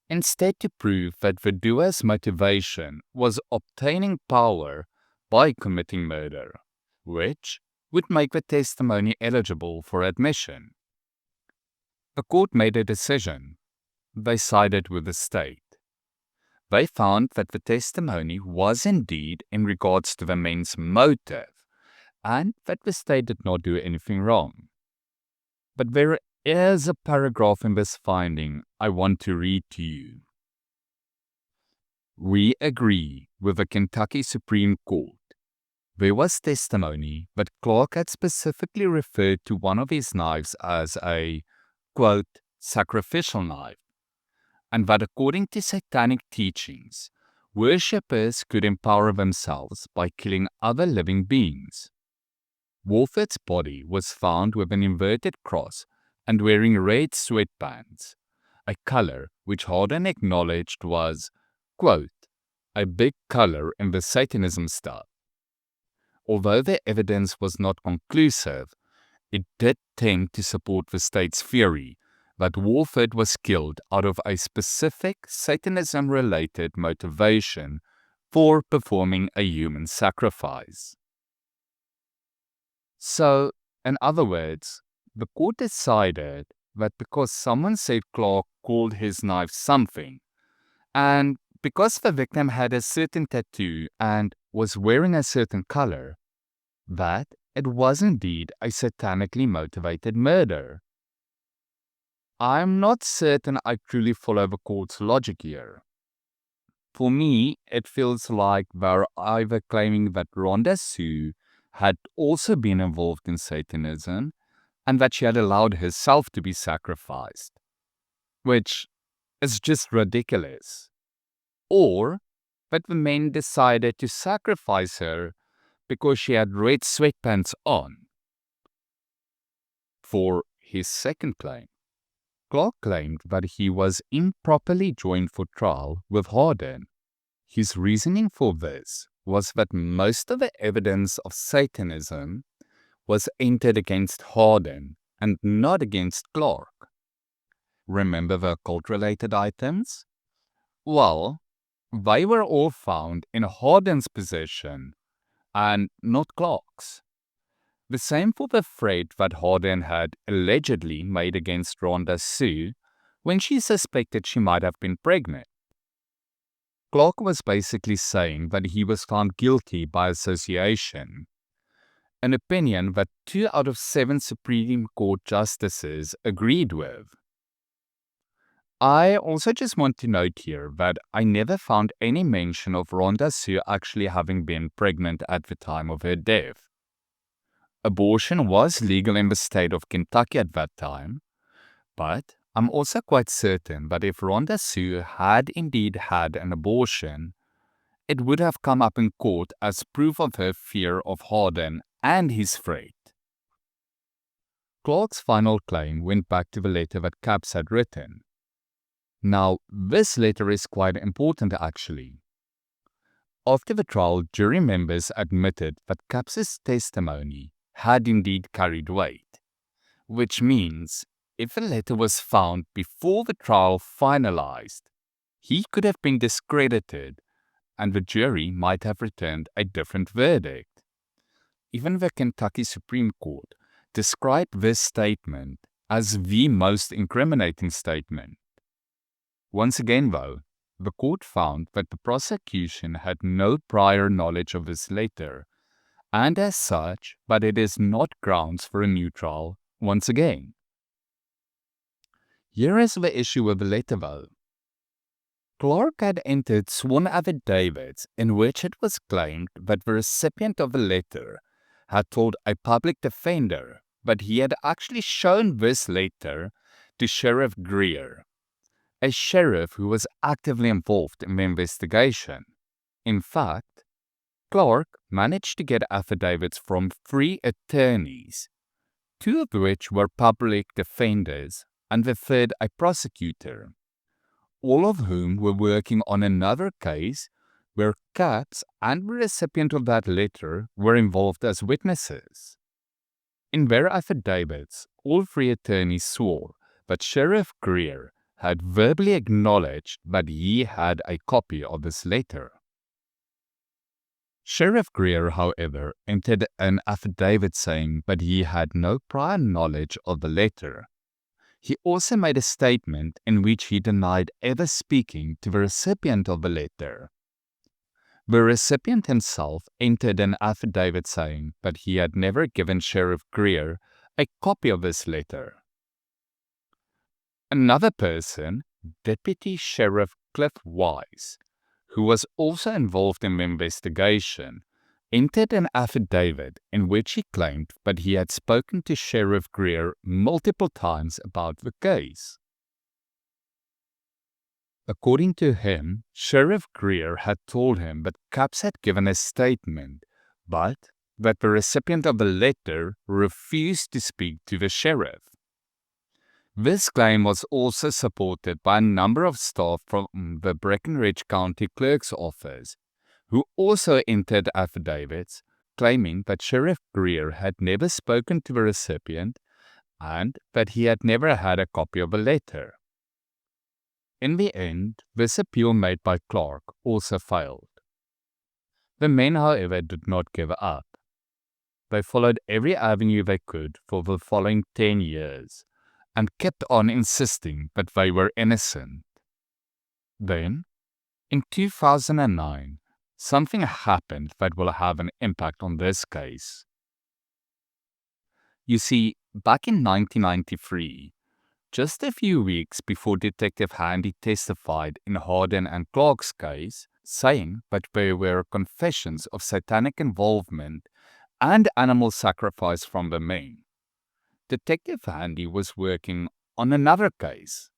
[SPEAKER 1] instead to prove that the doer's motivation was obtaining power by committing murder, which would make the testimony eligible for admission. The court made a decision. They sided with the state. They found that the testimony was indeed in regards to the men's motive, and that the state did not do anything wrong. But there is a paragraph in this finding I want to read to you. We agree with the Kentucky Supreme Court There was testimony that Clark had specifically referred to one of his knives as a, quote, sacrificial knife, and that according to satanic teachings, worshippers could empower themselves by killing other living beings. Warford's body was found with an inverted cross and wearing red sweatpants, a color which Harden acknowledged was, quote, a big color in the Satanism stuff. Although the evidence was not conclusive, it did tend to support the state's theory that Warford was killed out of a specific Satanism-related motivation for performing a human sacrifice. So, in other words, the court decided that because someone said Clark called his knife something, and because the victim had a certain tattoo and was wearing a certain color, that it was indeed a satanically motivated murder. I'm not certain I truly follow the court's logic here. For me, it feels like they're either claiming that Rhonda Sue had also been involved in Satanism and that she had allowed herself to be sacrificed, which is just ridiculous. Or that the men decided to sacrifice her because she had red sweatpants on. For his second claim, Clark claimed that he was improperly joined for trial with Harden. His reasoning for this was that most of the evidence of Satanism was entered against Harden and not against Clark. Remember the occult-related items? Well, they were all found in Harden's possession and not Clark's. The same for the threat that Harden had allegedly made against Rhonda Sue when she suspected she might have been pregnant. Clark was basically saying that he was found guilty by association, an opinion that 2 out of 7 Supreme Court justices agreed with. I also just want to note here that I never found any mention of Rhonda Sue actually having been pregnant at the time of her death. Abortion was legal in the state of Kentucky at that time, but I'm also quite certain that if Rhonda Sue had indeed had an abortion, it would have come up in court as proof of her fear of Harden and his threat. Clark's final claim went back to the letter that Capps had written. Now, this letter is quite important actually. After the trial, jury members admitted that Capps' testimony had indeed carried weight, which means if the letter was found before the trial finalized, he could have been discredited and the jury might have returned a different verdict. Even the Kentucky Supreme Court described this statement as the most incriminating statement. Once again, though, the court found that the prosecution had no prior knowledge of this letter, and as such, that it is not grounds for a new trial once again. Here is the issue with the letter, though. Clark had entered sworn affidavits in which it was claimed that the recipient of the letter had told a public defender that he had actually shown this letter to Sheriff Greer, a sheriff who was actively involved in the investigation. In fact, Clark managed to get affidavits from 3 attorneys, 2 of which were public defenders and the third a prosecutor, all of whom were working on another case where Capps and the recipient of that letter were involved as witnesses. In their affidavits, all 3 attorneys swore that Sheriff Greer had verbally acknowledged that he had a copy of this letter. Sheriff Greer, however, entered an affidavit saying that he had no prior knowledge of the letter. He also made a statement in which he denied ever speaking to the recipient of the letter. The recipient himself entered an affidavit saying that he had never given Sheriff Greer a copy of this letter. Another person, Deputy Sheriff Cliff Wise, who was also involved in the investigation, entered an affidavit in which he claimed that he had spoken to Sheriff Greer multiple times about the case. According to him, Sheriff Greer had told him that Capps had given a statement, but that the recipient of the letter refused to speak to the sheriff. This claim was also supported by a number of staff from the Breckinridge County Clerk's office, who also entered affidavits claiming that Sheriff Greer had never spoken to the recipient and that he had never had a copy of the letter. In the end, this appeal made by Clark also failed. The men, however, did not give up. They followed every avenue they could for the following 10 years and kept on insisting that they were innocent. Then, in 2009, something happened that will have an impact on this case. You see, back in 1993, just a few weeks before Detective Handy testified in Harden and Clark's case, saying that there were confessions of satanic involvement and animal sacrifice from the men, Detective Handy was working on another case.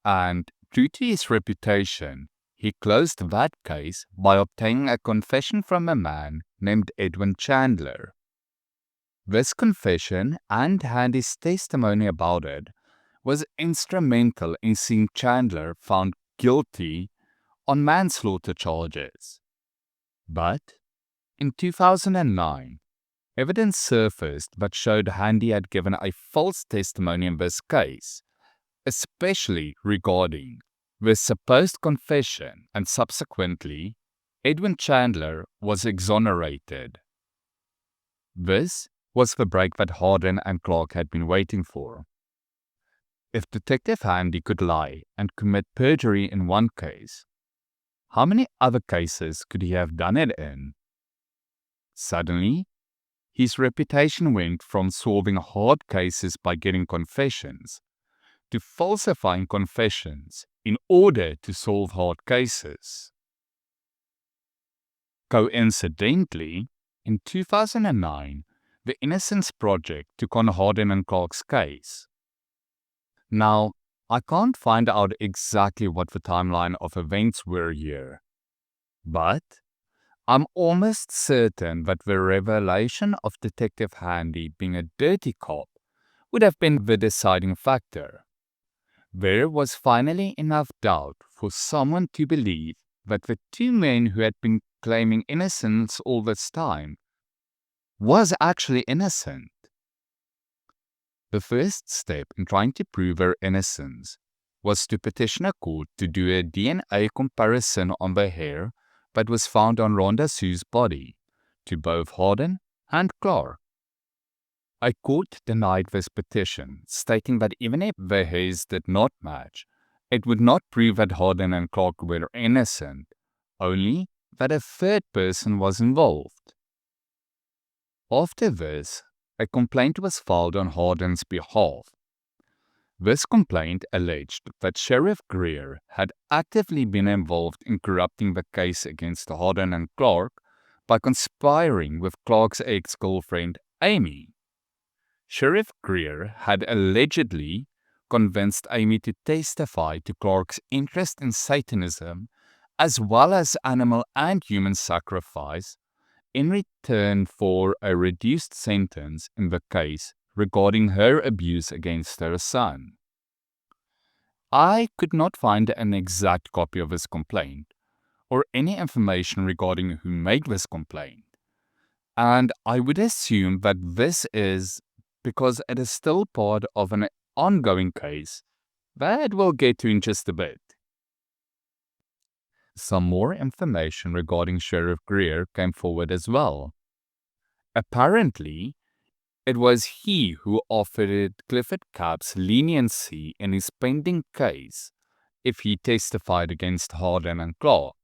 [SPEAKER 1] And due to his reputation, he closed that case by obtaining a confession from a man named Edwin Chandler. This confession and Handy's testimony about it was instrumental in seeing Chandler found guilty on manslaughter charges. But in 2009, evidence surfaced that showed Handy had given a false testimony in this case, especially regarding the supposed confession, and subsequently, Edwin Chandler was exonerated. This was the break that Harden and Clark had been waiting for. If Detective Handy could lie and commit perjury in one case, how many other cases could he have done it in? Suddenly, his reputation went from solving hard cases by getting confessions to falsifying confessions in order to solve hard cases. Coincidentally, in 2009, the Innocence Project took on Harden and Clark's case. Now, I can't find out exactly what the timeline of events were here, but I'm almost certain that the revelation of Detective Handy being a dirty cop would have been the deciding factor. There was finally enough doubt for someone to believe that the two men who had been claiming innocence all this time was actually innocent. The first step in trying to prove her innocence was to petition a court to do a DNA comparison on the hair that was found on Rhonda Sue's body to both Harden and Clark. A court denied this petition, stating that even if the hairs did not match, it would not prove that Harden and Clark were innocent, only that a third person was involved. After this, a complaint was filed on Harden's behalf. This complaint alleged that Sheriff Greer had actively been involved in corrupting the case against Harden and Clark by conspiring with Clark's ex-girlfriend, Amy. Sheriff Greer had allegedly convinced Amy to testify to Clark's interest in Satanism as well as animal and human sacrifice in return for a reduced sentence in the case regarding her abuse against her son. I could not find an exact copy of his complaint or any information regarding who made this complaint, and I would assume that this is because it is still part of an ongoing case that we'll get to in just a bit. Some more information regarding Sheriff Greer came forward as well. Apparently, it was he who offered Clifford Capps leniency in his pending case if he testified against Harden and Clark.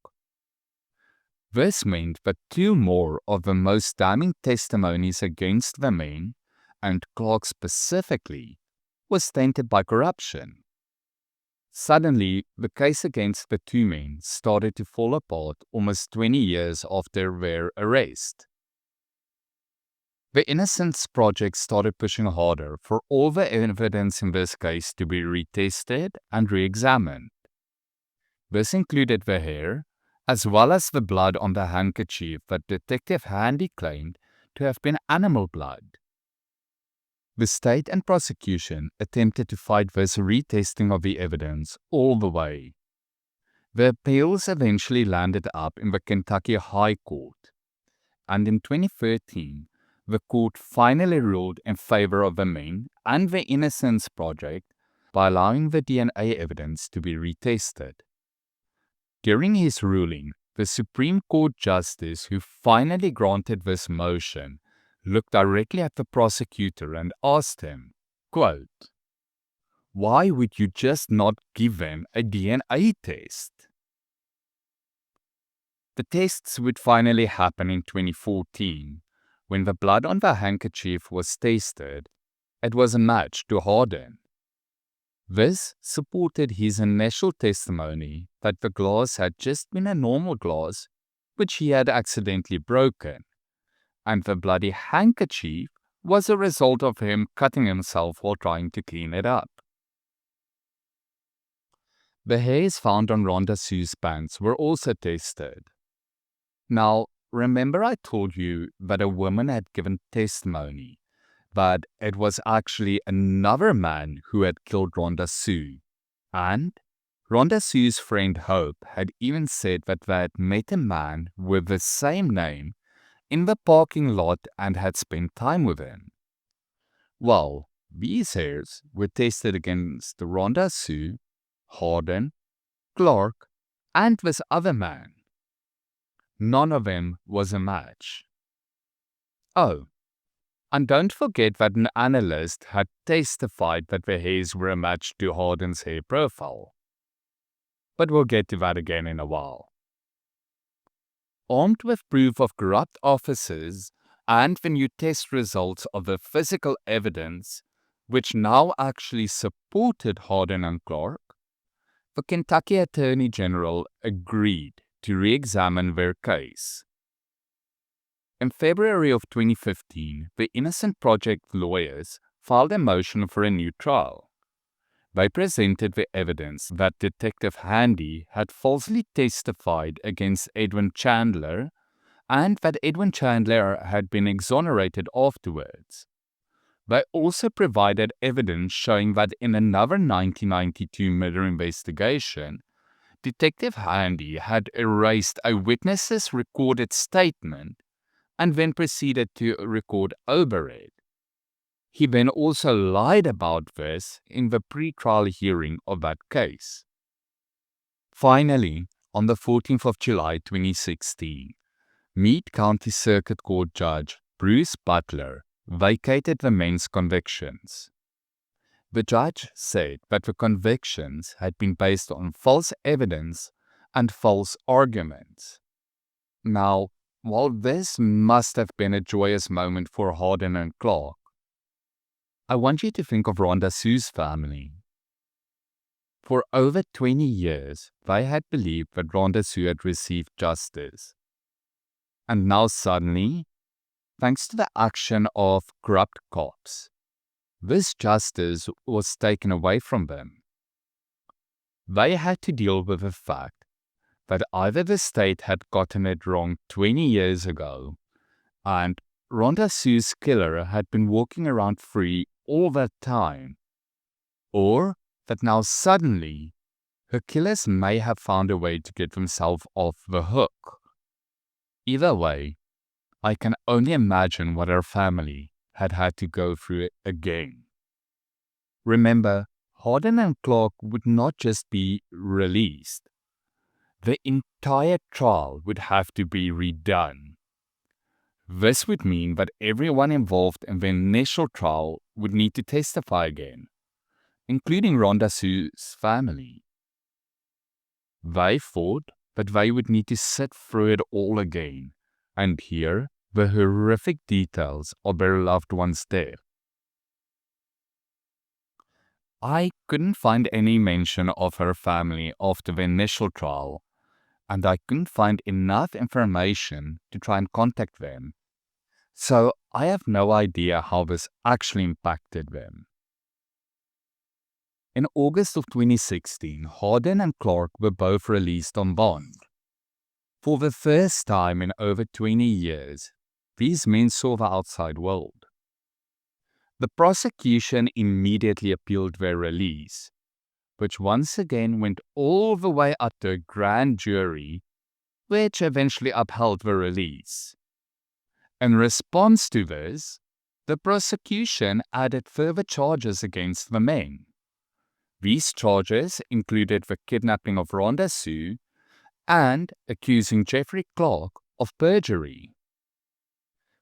[SPEAKER 1] This meant that two more of the most damning testimonies against the men, and Clark specifically, was tainted by corruption. Suddenly, the case against the two men started to fall apart almost 20 years after their arrest. The Innocence Project started pushing harder for all the evidence in this case to be retested and re-examined. This included the hair, as well as the blood on the handkerchief that Detective Handy claimed to have been animal blood. The state and prosecution attempted to fight this retesting of the evidence all the way. The appeals eventually landed up in the Kentucky High Court, and in 2013, the court finally ruled in favor of the men and the Innocence Project by allowing the DNA evidence to be retested. During his ruling, the Supreme Court justice who finally granted this motion looked directly at the prosecutor and asked him, quote, "Why would you just not give them a DNA test?" The tests would finally happen in 2014. When the blood on the handkerchief was tested, it was a match to Harden. This supported his initial testimony that the glass had just been a normal glass which he had accidentally broken, and the bloody handkerchief was a result of him cutting himself while trying to clean it up. The hairs found on Rhonda Sue's pants were also tested. Now, remember I told you that a woman had given testimony that it was actually another man who had killed Rhonda Sue, and Rhonda Sue's friend Hope had even said that they had met a man with the same name in the parking lot and had spent time with him. Well, these hairs were tested against Rhonda Sue, Harden, Clark, and this other man. None of them was a match. Oh, and don't forget that an analyst had testified that the hairs were a match to Harden's hair profile. But we'll get to that again in a while. Armed with proof of corrupt officers and the new test results of the physical evidence, which now actually supported Harden and Clark, the Kentucky Attorney General agreed to re-examine their case. In February of 2015, the Innocent Project lawyers filed a motion for a new trial. They presented the evidence that Detective Handy had falsely testified against Edwin Chandler and that Edwin Chandler had been exonerated afterwards. They also provided evidence showing that in another 1992 murder investigation, Detective Handy had erased a witness's recorded statement and then proceeded to record over it. He then also lied about this in the pre-trial hearing of that case. Finally, on the 14th of July 2016, Meade County Circuit Court Judge Bruce Butler vacated the men's convictions. The judge said that the convictions had been based on false evidence and false arguments. Now, while this must have been a joyous moment for Harden and Clark, I want you to think of Rhonda Sue's family. For over 20 years, they had believed that Rhonda Sue had received justice. And now suddenly, thanks to the action of corrupt cops, this justice was taken away from them. They had to deal with the fact that either the state had gotten it wrong 20 years ago, and Rhonda Sue's killer had been walking around free all that time, or that now suddenly her killers may have found a way to get themselves off the hook. Either way, I can only imagine what her family had had to go through again. Remember, Harden and Clark would not just be released. The entire trial would have to be redone. This would mean that everyone involved in the initial trial would need to testify again, including Rhonda Sue's family. They thought that they would need to sit through it all again and hear the horrific details of their loved one's death. I couldn't find any mention of her family after the initial trial, and I couldn't find enough information to try and contact them. So I have no idea how this actually impacted them. In August of 2016, Harden and Clark were both released on bond. For the first time in over 20 years, these men saw the outside world. The prosecution immediately appealed their release, which once again went all the way up to a grand jury, which eventually upheld the release. In response to this, the prosecution added further charges against the men. These charges included the kidnapping of Rhonda Sue and accusing Jeffrey Clark of perjury.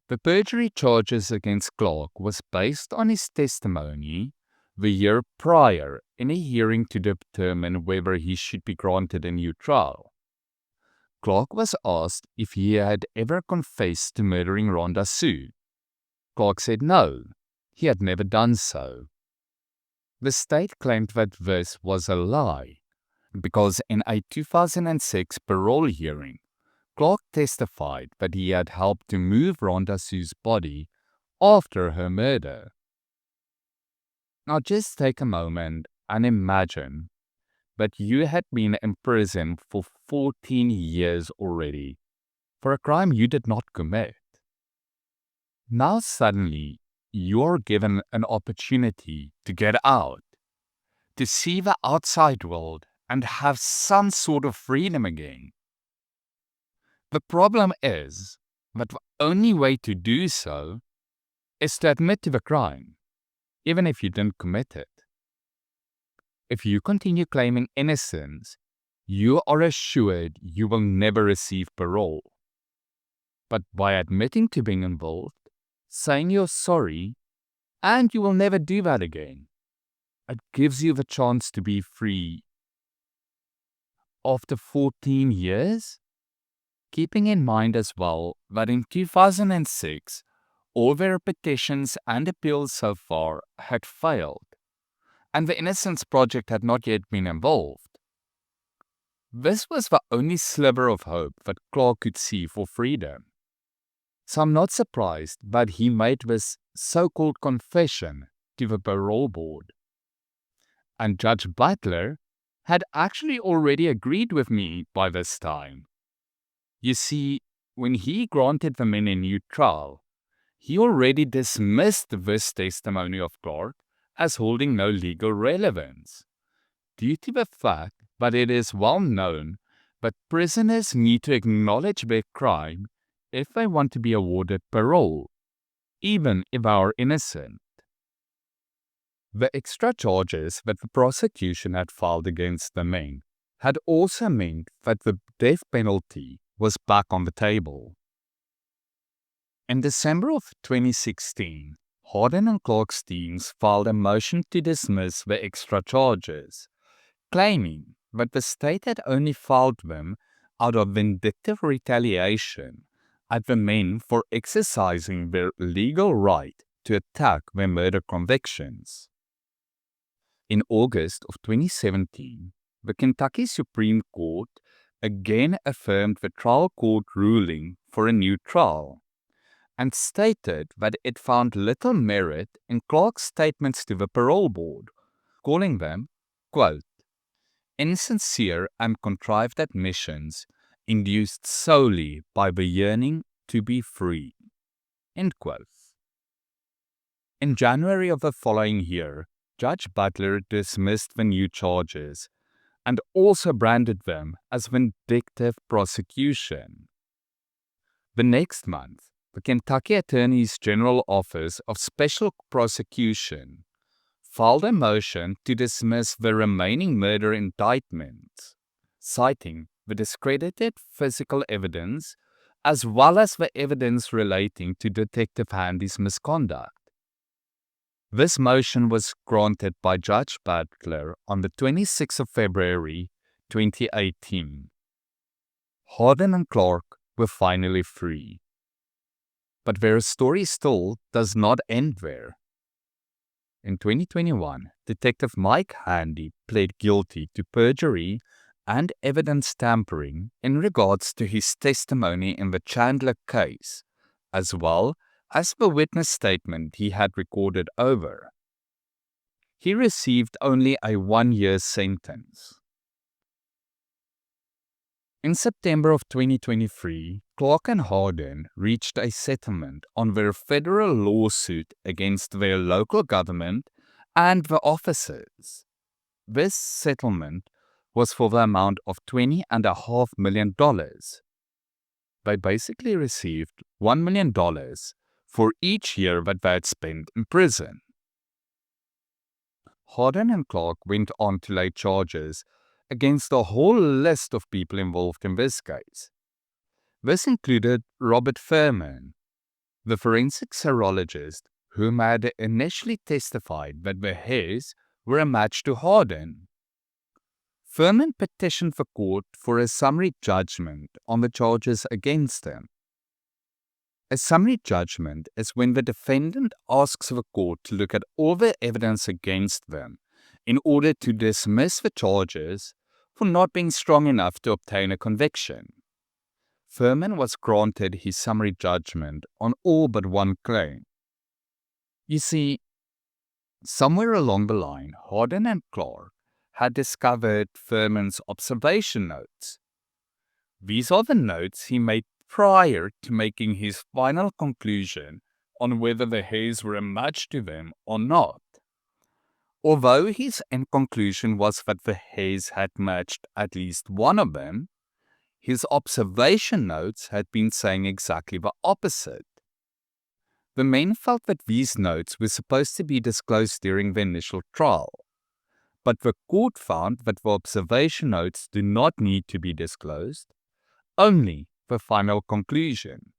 [SPEAKER 1] The perjury charges against Clark was based on his testimony the year prior in a hearing to determine whether he should be granted a new trial. Clark was asked if he had ever confessed to murdering Rhonda Sue. Clark said no, he had never done so. The state claimed that this was a lie, because in a 2006 parole hearing, Clark testified that he had helped to move Rhonda Sue's body after her murder. Now just take a moment and imagine that you had been in prison for 14 years already for a crime you did not commit. Now suddenly, you are given an opportunity to get out, to see the outside world and have some sort of freedom again. The problem is that the only way to do so is to admit to the crime, even if you didn't commit it. If you continue claiming innocence, you are assured you will never receive parole. But by admitting to being involved, saying you're sorry, and you will never do that again, it gives you the chance to be free. After 14 years? Keeping in mind as well that in 2006, all their petitions and appeals so far had failed, and the Innocence Project had not yet been involved. This was the only sliver of hope that Clark could see for freedom. So I'm not surprised that he made this so-called confession to the parole board. And Judge Butler had actually already agreed with me by this time. You see, when he granted the men a new trial, he already dismissed this testimony of Clark as holding no legal relevance, due to the fact that it is well known that prisoners need to acknowledge their crime if they want to be awarded parole, even if they are innocent. The extra charges that the prosecution had filed against the men had also meant that the death penalty was back on the table. In December of 2016, Harden and Clark's teams filed a motion to dismiss the extra charges, claiming that the state had only filed them out of vindictive retaliation at the men for exercising their legal right to attack their murder convictions. In August of 2017, the Kentucky Supreme Court again affirmed the trial court ruling for a new trial, and stated that it found little merit in Clark's statements to the parole board, calling them, quote, insincere and contrived admissions induced solely by the yearning to be free, end quote. In January of the following year, Judge Butler dismissed the new charges and also branded them as vindictive prosecution. The next month, the Kentucky Attorney's General Office of Special Prosecution filed a motion to dismiss the remaining murder indictments, citing the discredited physical evidence as well as the evidence relating to Detective Handy's misconduct. This motion was granted by Judge Butler on the 26th of February 2018. Harden and Clark were finally free. But their story still does not end there. In 2021, Detective Mike Handy pled guilty to perjury and evidence tampering in regards to his testimony in the Chandler case, as well as the witness statement he had recorded over. He received only a 1-year sentence. In September of 2023, Clark and Hardin reached a settlement on their federal lawsuit against their local government and the officers. This settlement was for the amount of $20.5 million. They basically received $1 million for each year that they had spent in prison. Hardin and Clark went on to lay charges against a whole list of people involved in this case. This included Robert Furman, the forensic serologist whom had initially testified that the hairs were a match to Hardin. Furman petitioned the court for a summary judgment on the charges against him. A summary judgment is when the defendant asks the court to look at all the evidence against them in order to dismiss the charges for not being strong enough to obtain a conviction. Furman was granted his summary judgment on all but one claim. You see, somewhere along the line, Hardin and Clark had discovered Furman's observation notes. These are the notes he made prior to making his final conclusion on whether the hairs were a match to them or not. Although his end conclusion was that the hairs had matched at least one of them, his observation notes had been saying exactly the opposite. The men felt that these notes were supposed to be disclosed during the initial trial, but the court found that the observation notes do not need to be disclosed, only the final conclusion.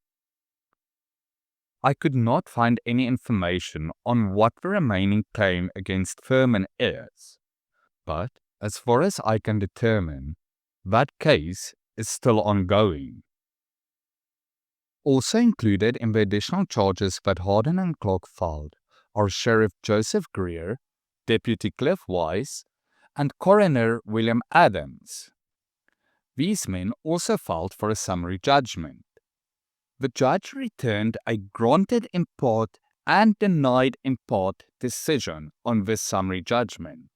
[SPEAKER 1] I could not find any information on what the remaining claim against Furman is, but as far as I can determine, that case is still ongoing. Also included in the additional charges that Hardin and Clark filed are Sheriff Joseph Greer, Deputy Cliff Weiss, and Coroner William Adams. These men also filed for a summary judgment. The judge returned a granted in part and denied in part decision on this summary judgment.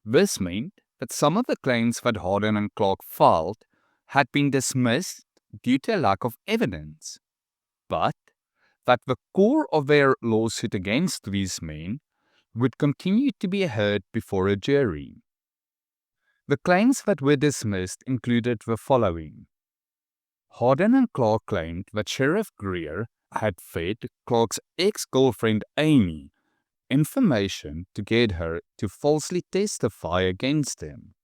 [SPEAKER 1] This meant that some of the claims that Hardin and Clark filed had been dismissed due to a lack of evidence, but that the core of their lawsuit against these men would continue to be heard before a jury. The claims that were dismissed included the following. Hardin and Clark claimed that Sheriff Greer had fed Clark's ex-girlfriend Amy information to get her to falsely testify against him.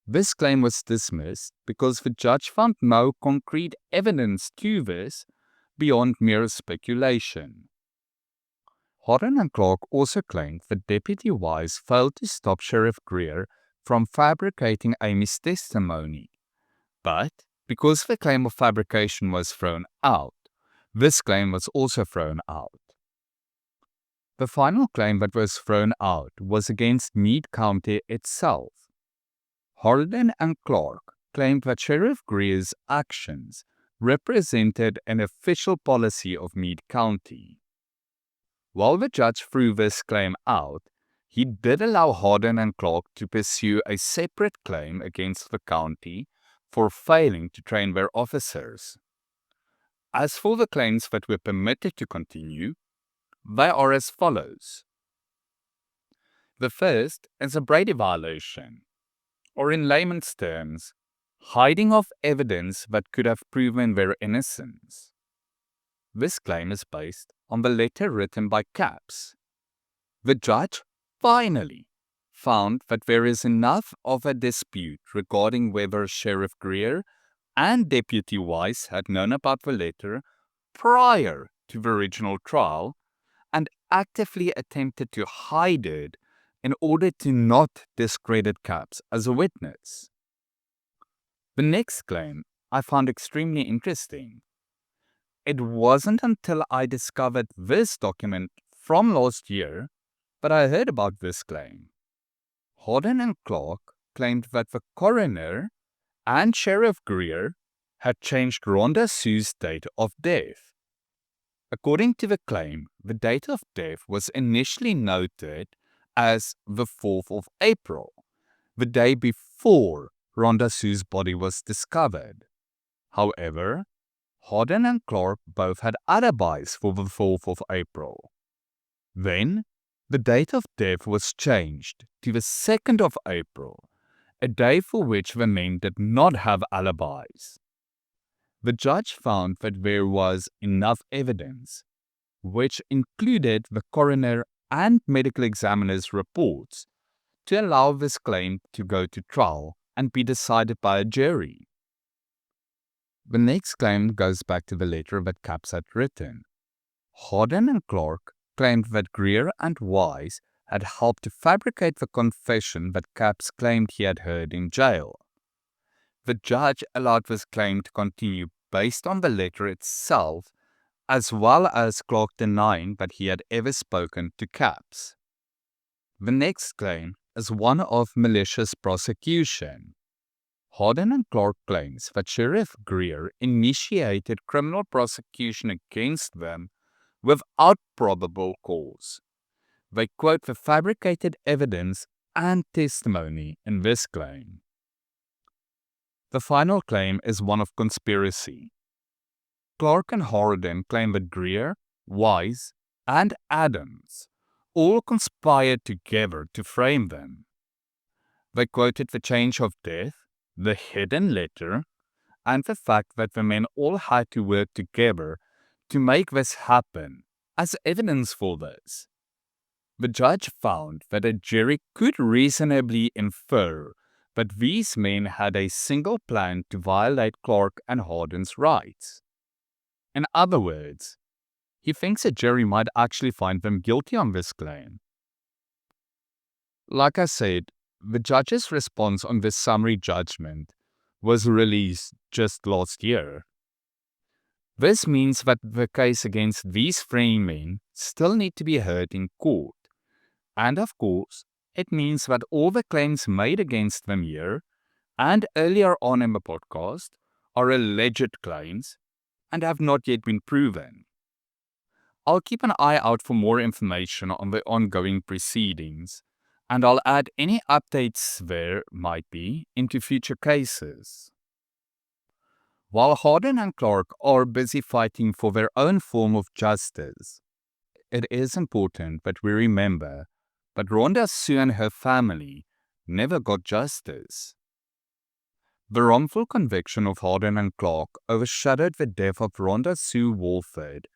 [SPEAKER 1] This claim was dismissed because the judge found no concrete evidence to this beyond mere speculation. Hardin and Clark also claimed that Deputy Wise failed to stop Sheriff Greer from fabricating Amy's testimony, but because the claim of fabrication was thrown out, this claim was also thrown out. The final claim that was thrown out was against Meade County itself. Hardin and Clark claimed that Sheriff Greer's actions represented an official policy of Meade County. While the judge threw this claim out, he did allow Hardin and Clark to pursue a separate claim against the county for failing to train their officers. As for the claims that were permitted to continue, they are as follows. The first is a Brady violation, or in layman's terms, hiding of evidence that could have proven their innocence. This claim is based on the letter written by Capps. The judge finally found that there is enough of a dispute regarding whether Sheriff Greer and Deputy Weiss had known about the letter prior to the original trial and actively attempted to hide it in order to not discredit Capps as a witness. The next claim I found extremely interesting. It wasn't until I discovered this document from last year but I heard about this claim. Horden and Clark claimed that the coroner and Sheriff Greer had changed Rhonda Sue's date of death. According to the claim, the date of death was initially noted as the 4th of April, the day before Rhonda Sue's body was discovered. However, Horden and Clark both had alibis for the 4th of April. Then, the date of death was changed to the 2nd of April, a day for which the men did not have alibis. The judge found that there was enough evidence, which included the coroner and medical examiner's reports, to allow this claim to go to trial and be decided by a jury. The next claim goes back to the letter that Capps had written. Horden and Clark claimed that Greer and Wise had helped to fabricate the confession that Capps claimed he had heard in jail. The judge allowed this claim to continue based on the letter itself, as well as Clark denying that he had ever spoken to Capps. The next claim is one of malicious prosecution. Horden and Clark claims that Sheriff Greer initiated criminal prosecution against them without probable cause. They quote the fabricated evidence and testimony in this claim. The final claim is one of conspiracy. Clark and Horden claim that Greer, Wise, and Adams all conspired together to frame them. They quoted the change of death, the hidden letter, and the fact that the men all had to work together to make this happen as evidence for this. The judge found that a jury could reasonably infer that these men had a single plan to violate Clark and Harden's rights. In other words, he thinks a jury might actually find them guilty on this claim. Like I said, the judge's response on this summary judgment was released just last year. This means that the case against these three men still need to be heard in court. And of course, it means that all the claims made against them here and earlier on in the podcast are alleged claims and have not yet been proven. I'll keep an eye out for more information on the ongoing proceedings, and I'll add any updates there might be into future cases. While Horden and Clark are busy fighting for their own form of justice, it is important that we remember that Rhonda Sue and her family never got justice. The wrongful conviction of Horden and Clark overshadowed the death of Rhonda Sue Warford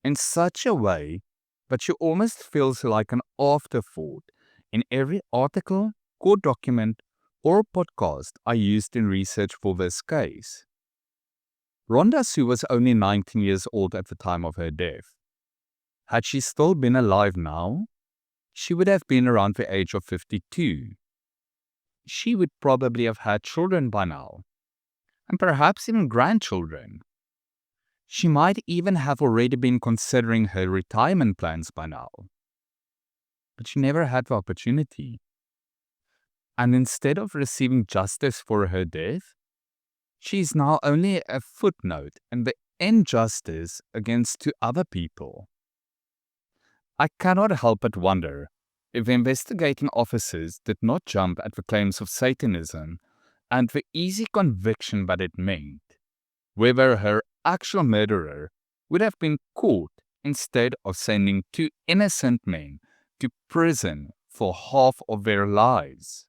[SPEAKER 1] in such a way that she almost feels like an afterthought in every article, court document, or podcast I used in research for this case. Rhonda Sue was only 19 years old at the time of her death. Had she still been alive now, she would have been around the age of 52. She would probably have had children by now, and perhaps even grandchildren. She might even have already been considering her retirement plans by now. But she never had the opportunity. And instead of receiving justice for her death, she is now only a footnote in the injustice against two other people. I cannot help but wonder if the investigating officers did not jump at the claims of Satanism and the easy conviction that it meant, whether her actual murderer would have been caught instead of sending two innocent men to prison for half of their lives.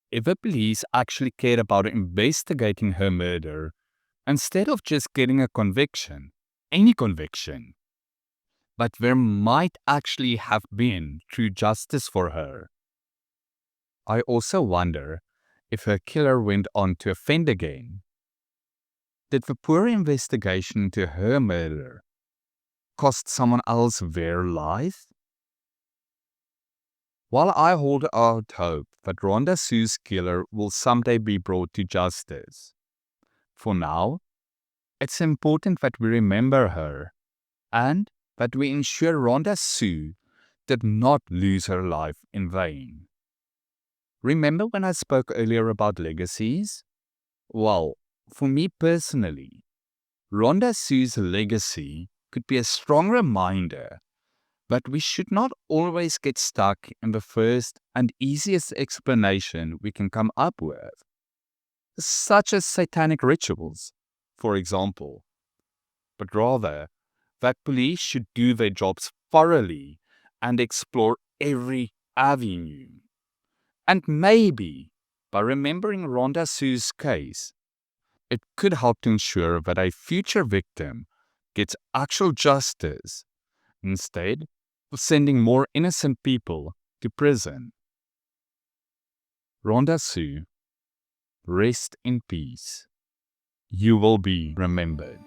[SPEAKER 1] If the police actually cared about investigating her murder, instead of just getting a conviction, any conviction, but there might actually have been true justice for her. I also wonder if her killer went on to offend again. Did the poor investigation into her murder cost someone else their life? While I hold out hope that Rhonda Sue's killer will someday be brought to justice, for now, it's important that we remember her and that we ensure Rhonda Sue did not lose her life in vain. Remember when I spoke earlier about legacies? Well, for me personally, Rhonda Sue's legacy could be a strong reminder that we should not always get stuck in the first and easiest explanation we can come up with, such as satanic rituals, for example, but rather that police should do their jobs thoroughly and explore every avenue. And maybe, by remembering Rhonda Sue's case, it could help to ensure that a future victim gets actual justice instead of sending more innocent people to prison. Rhonda Sue, rest in peace. You will be remembered.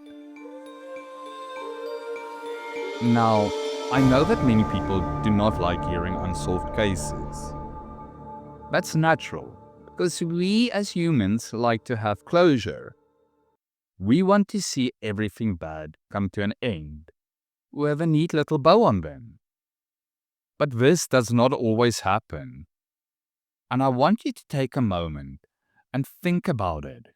[SPEAKER 1] Now, I know that many people do not like hearing unsolved cases. That's natural, because we as humans like to have closure. We want to see everything bad come to an end, with a neat little bow on them. But this does not always happen. And I want you to take a moment and think about it.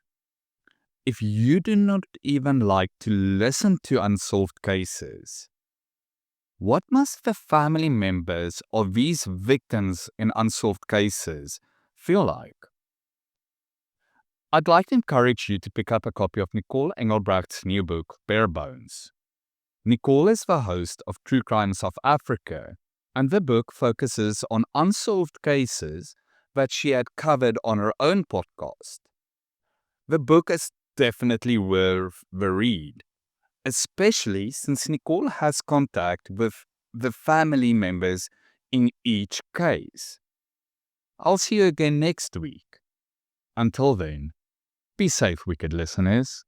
[SPEAKER 1] If you do not even like to listen to unsolved cases, what must the family members of these victims in unsolved cases feel like? I'd like to encourage you to pick up a copy of Nicole Engelbrecht's new book, Bare Bones. Nicole is the host of True Crime South Africa, and the book focuses on unsolved cases that she had covered on her own podcast. The book is definitely worth the read, especially since Nicole has contact with the family members in each case. I'll see you again next week. Until then, be safe, wicked listeners.